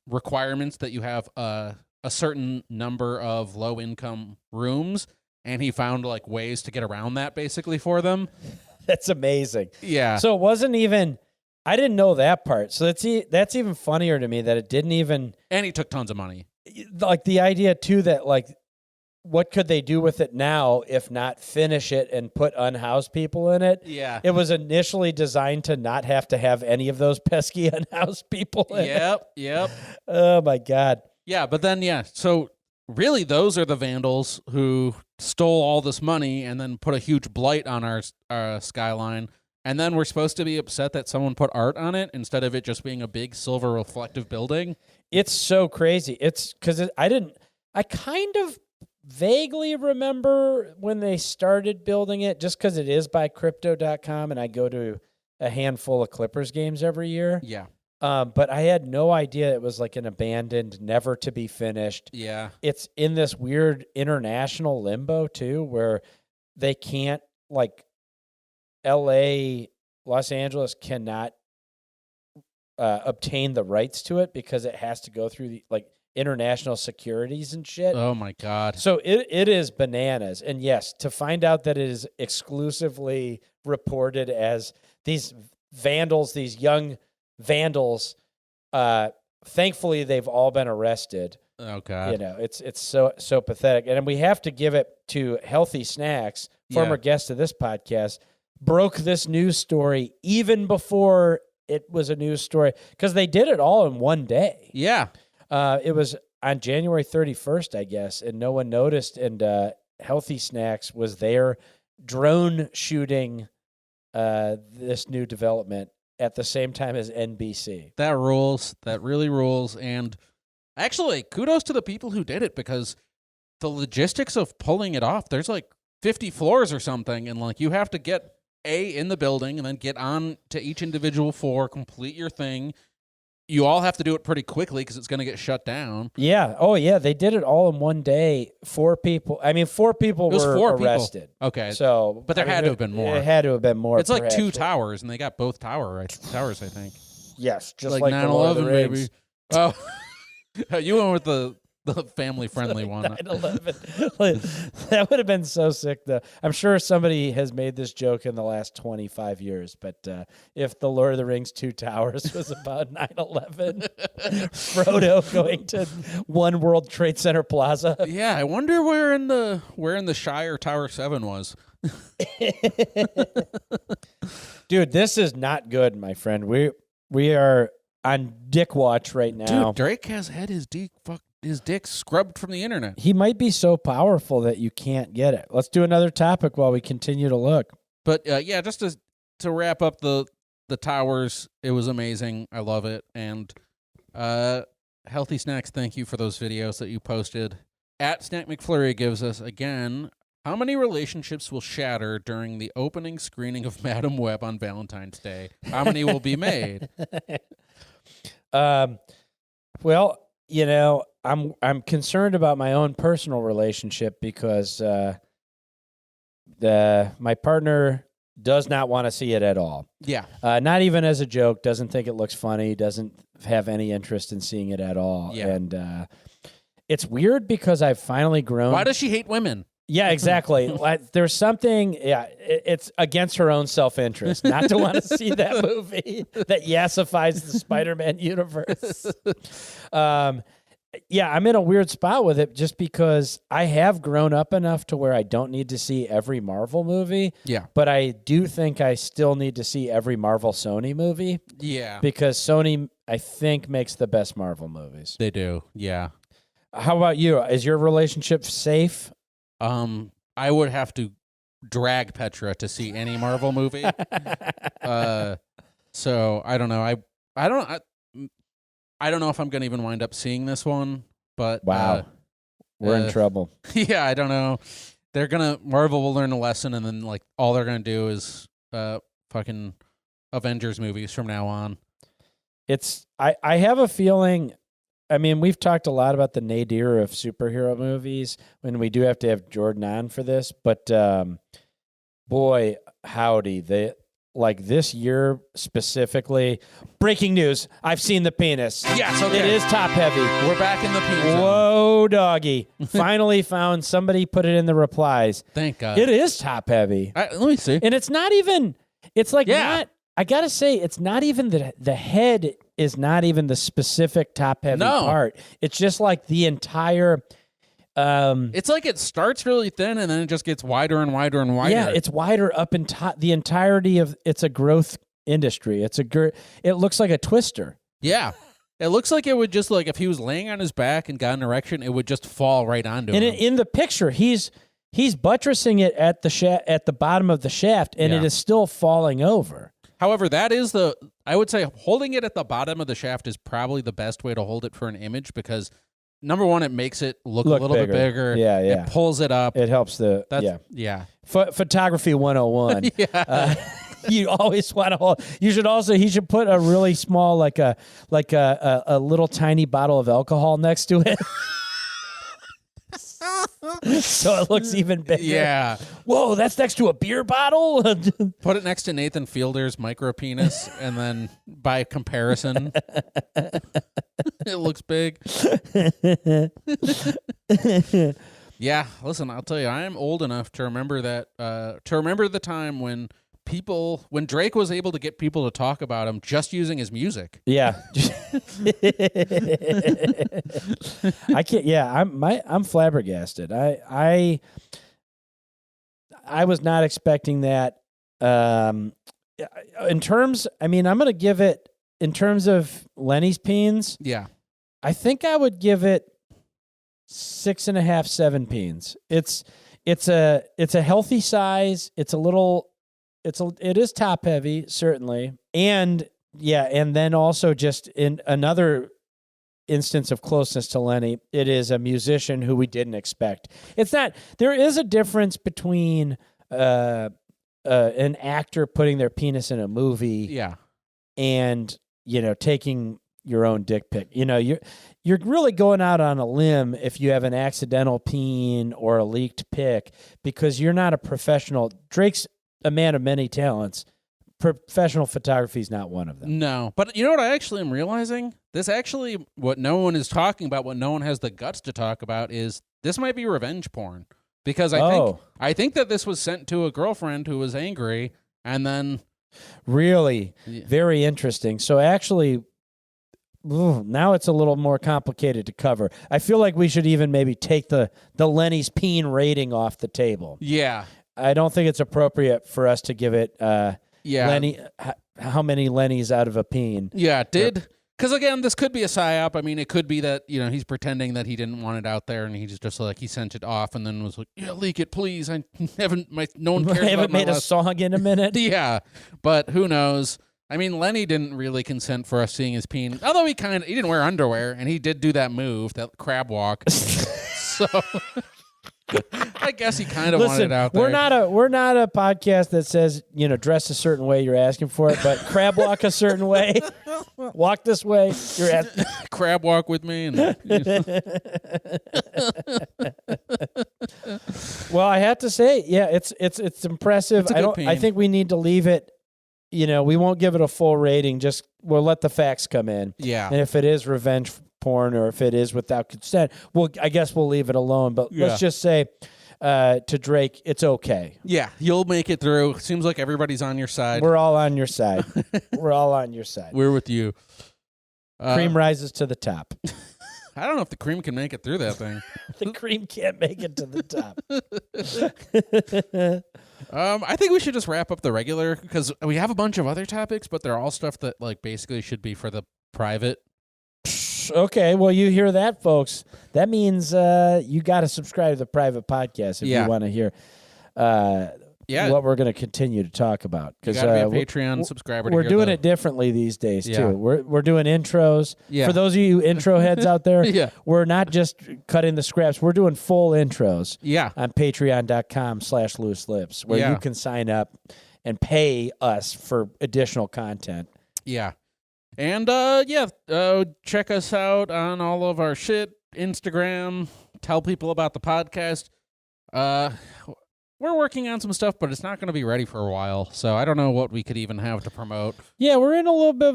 requirements that you have a certain number of low income rooms. And he found like ways to get around that basically for them. That's amazing. Yeah. So it wasn't even, I didn't know that part. So that's even funnier to me that it didn't even. And he took tons of money. Like the idea too that like, what could they do with it now if not finish it and put unhoused people in it? Yeah. It was initially designed to not have to have any of those pesky unhoused people in it. Yep. Oh my God. Yeah, but then, so really, those are the vandals who stole all this money and then put a huge blight on our skyline. And then we're supposed to be upset that someone put art on it instead of it just being a big silver reflective building. It's so crazy. It's because I kind of vaguely remember when they started building it, just because it is by crypto.com and I go to a handful of Clippers games every year. Yeah. But I had no idea it was like an abandoned, never to be finished. Yeah. It's in this weird international limbo too, where they can't, like, Los Angeles cannot obtain the rights to it because it has to go through the international securities and shit. Oh my God. So it is bananas. And yes, to find out that it is exclusively reported as these vandals, these young vandals, thankfully they've all been arrested. Oh God. You know, it's so pathetic. And we have to give it to Healthy Snacks, former guest of this podcast, broke this news story even before it was a news story because they did it all in one day. Yeah. It was on January 31st, I guess, and no one noticed. And Healthy Snacks was there drone shooting this new development at the same time as NBC. That rules. That really rules. And actually, kudos to the people who did it because the logistics of pulling it off, there's like 50 floors or something, and like you have to get in the building and then get on to each individual floor, complete your thing. You all have to do it pretty quickly because it's going to get shut down. Yeah. Oh, yeah. They did it all in one day. 4 people. I mean, 4 people were arrested. Okay. So, but there had to have been more. It had to have been more. It's like 2 towers, and they got both towers, I think. Yes, just like 9/11, baby. Oh, you went with the family-friendly one. 9/11. That would have been so sick, though. I'm sure somebody has made this joke in the last 25 years, but if the Lord of the Rings 2 Towers was about 9/11, Frodo going to One World Trade Center Plaza. Yeah, I wonder where in the Shire Tower 7 was. Dude, this is not good, my friend. We are on dick watch right now. Dude, Drake has had his dick scrubbed from the internet. He might be so powerful that you can't get it. Let's do another topic while we continue to look. But yeah, just to wrap up the towers, it was amazing. I love it. And Healthy Snacks, thank you for those videos that you posted. At Snack McFlurry gives us, again, how many relationships will shatter during the opening screening of Madam Web on Valentine's Day? How many will be made? Well, you know, I'm concerned about my own personal relationship because my partner does not want to see it at all. Yeah. Not even as a joke, doesn't think it looks funny, doesn't have any interest in seeing it at all. Yeah. And it's weird because I've finally grown. Why does she hate women? Yeah, exactly. There's something, it's against her own self-interest not to want to see that movie that yassifies the Spider-Man universe. Yeah, I'm in a weird spot with it just because I have grown up enough to where I don't need to see every Marvel movie. Yeah. But I do think I still need to see every Marvel Sony movie. Yeah. Because Sony, I think, makes the best Marvel movies. They do. Yeah. How about you? Is your relationship safe? I would have to drag Petra to see any Marvel movie. So I don't know. I don't know if I'm gonna even wind up seeing this one. But wow, we're in trouble. Yeah, I don't know. Marvel will learn a lesson, and then like all they're gonna do is fucking Avengers movies from now on. I have a feeling. I mean, we've talked a lot about the nadir of superhero movies, and we do have to have Jordan on for this. But boy, howdy, this year specifically. Breaking news: I've seen the penis. Yes, okay. It is top heavy. We're back in the penis zone. Whoa, doggy! Finally found somebody put it in the replies. Thank God. It is top heavy. Let me see. And it's not even. It's like not. I gotta say, it's not even the head is not even the specific top heavy part. It's just like the entire. It's like it starts really thin and then it just gets wider and wider and wider. Yeah, it's wider up in the entirety of. It's a growth industry. It looks like a twister. Yeah. It looks like it would just like if he was laying on his back and got an erection, it would just fall right onto And him. in the picture, he's buttressing it at the bottom of the shaft, and it is still falling over. However, I would say holding it at the bottom of the shaft is probably the best way to hold it for an image because number one, it makes it look a little bit bigger. Yeah, yeah. It pulls it up. It helps Yeah. Photography 101. Yeah. You always want to hold. He should put a really small, like a little tiny bottle of alcohol next to it. So it looks even bigger. Yeah. Whoa, that's next to a beer bottle? Put it next to Nathan Fielder's micro penis, and then by comparison, it looks big. Yeah, listen, I'll tell you, I am old enough to remember that. To remember the time when Drake was able to get people to talk about him just using his music. Yeah. I can't. Yeah, I'm flabbergasted. I was not expecting that. In terms, I'm going to give it in terms of Lenny's Peens. Yeah, I think I would give it 6.5, 7 Peens. It's a healthy size. It is top heavy, certainly. And then also just in another instance of closeness to Lenny, it is a musician who we didn't expect. There is a difference between an actor putting their penis in a movie and, taking your own dick pic. You're really going out on a limb if you have an accidental peen or a leaked pic because you're not a professional. Drake's a man of many talents. Professional photography is not one of them. No, but you know what I actually am realizing? This actually, what no one is talking about, what no one has the guts to talk about is this might be revenge porn. Because I think that this was sent to a girlfriend who was angry and then... Really? Yeah. Very interesting. So actually... now it's a little more complicated to cover. I feel like we should even maybe take the Lenny's Peen rating off the table. Yeah. I don't think it's appropriate for us to give it Lenny. How many Lenny's out of a Peen? Yeah, because again, this could be a psyop. I mean, it could be that he's pretending that he didn't want it out there, and he just like he sent it off, and then was like, "Yeah, leak it, please. I haven't. No one cares. I haven't made a song in a minute." Yeah, but who knows? I mean, Lenny didn't really consent for us seeing his peen, although he didn't wear underwear, and he did do that move, that crab walk. So I guess he kind of wanted it out there. We're not a podcast that says dress a certain way, you're asking for it, but crab walk a certain way, walk this way, you're asking. Crab walk with me. Well, I have to say, yeah, it's impressive. I think we need to leave it. We won't give it a full rating. Just we'll let the facts come in. Yeah. And if it is revenge porn or if it is without consent, I guess we'll leave it alone. But let's just say to Drake, it's okay. Yeah, you'll make it through. Seems like everybody's on your side. We're all on your side. We're all on your side. We're with you. Cream rises to the top. I don't know if the cream can make it through that thing. The cream can't make it to the top. I think we should just wrap up the regular because we have a bunch of other topics, but they're all stuff that basically should be for the private. Okay, well, you hear that, folks. That means you got to subscribe to the private podcast if you want to hear what we're going to continue to talk about. You got to be a Patreon subscriber. We're doing it differently these days, too. We're doing intros. Yeah. For those of you intro heads out there, we're not just cutting the scraps. We're doing full intros on patreon.com/loose lips, where you can sign up and pay us for additional content. Yeah. And, check us out on all of our shit, Instagram, tell people about the podcast. We're working on some stuff, but it's not going to be ready for a while, so I don't know what we could even have to promote. Yeah, we're in a little bit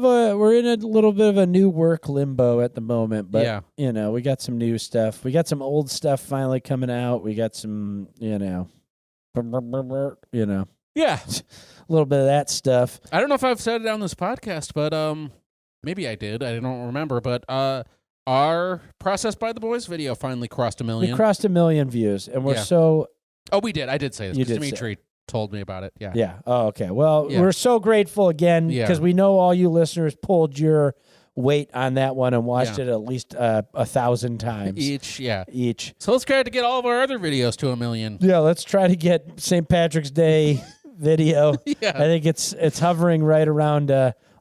of a new work limbo at the moment, but we got some new stuff. We got some old stuff finally coming out. We got some, Yeah. A little bit of that stuff. I don't know if I've said it on this podcast, but maybe I did. I don't remember, but our Processed by the Boys video finally crossed 1 million. We crossed 1 million views, and we're so... Oh, we did. I did say this because Dimitri told me about it. Yeah. Yeah. Oh, okay. Well, we're so grateful again because we know all you listeners pulled your weight on that one and watched it at least 1,000 times each. So let's try to get all of our other videos to 1 million. Yeah, let's try to get St. Patrick's Day video. Yeah. I think it's hovering right around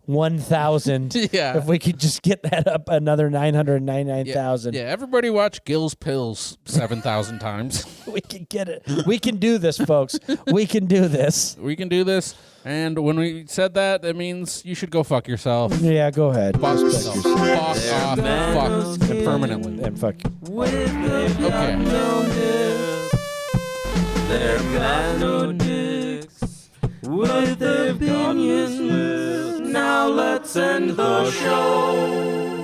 1,000. Yeah. If we could just get that up another 999,000. Yeah, everybody watch Gill's Pills 7,000 times. We can get it. We can do this, folks. We can do this. We can do this. And when we said that, that means you should go fuck yourself. Yeah, go ahead. Fuck yourself. Fuck off. Fuck. And permanently. And fuck. Okay. They're mano dicks with their opinions. Now let's end the show.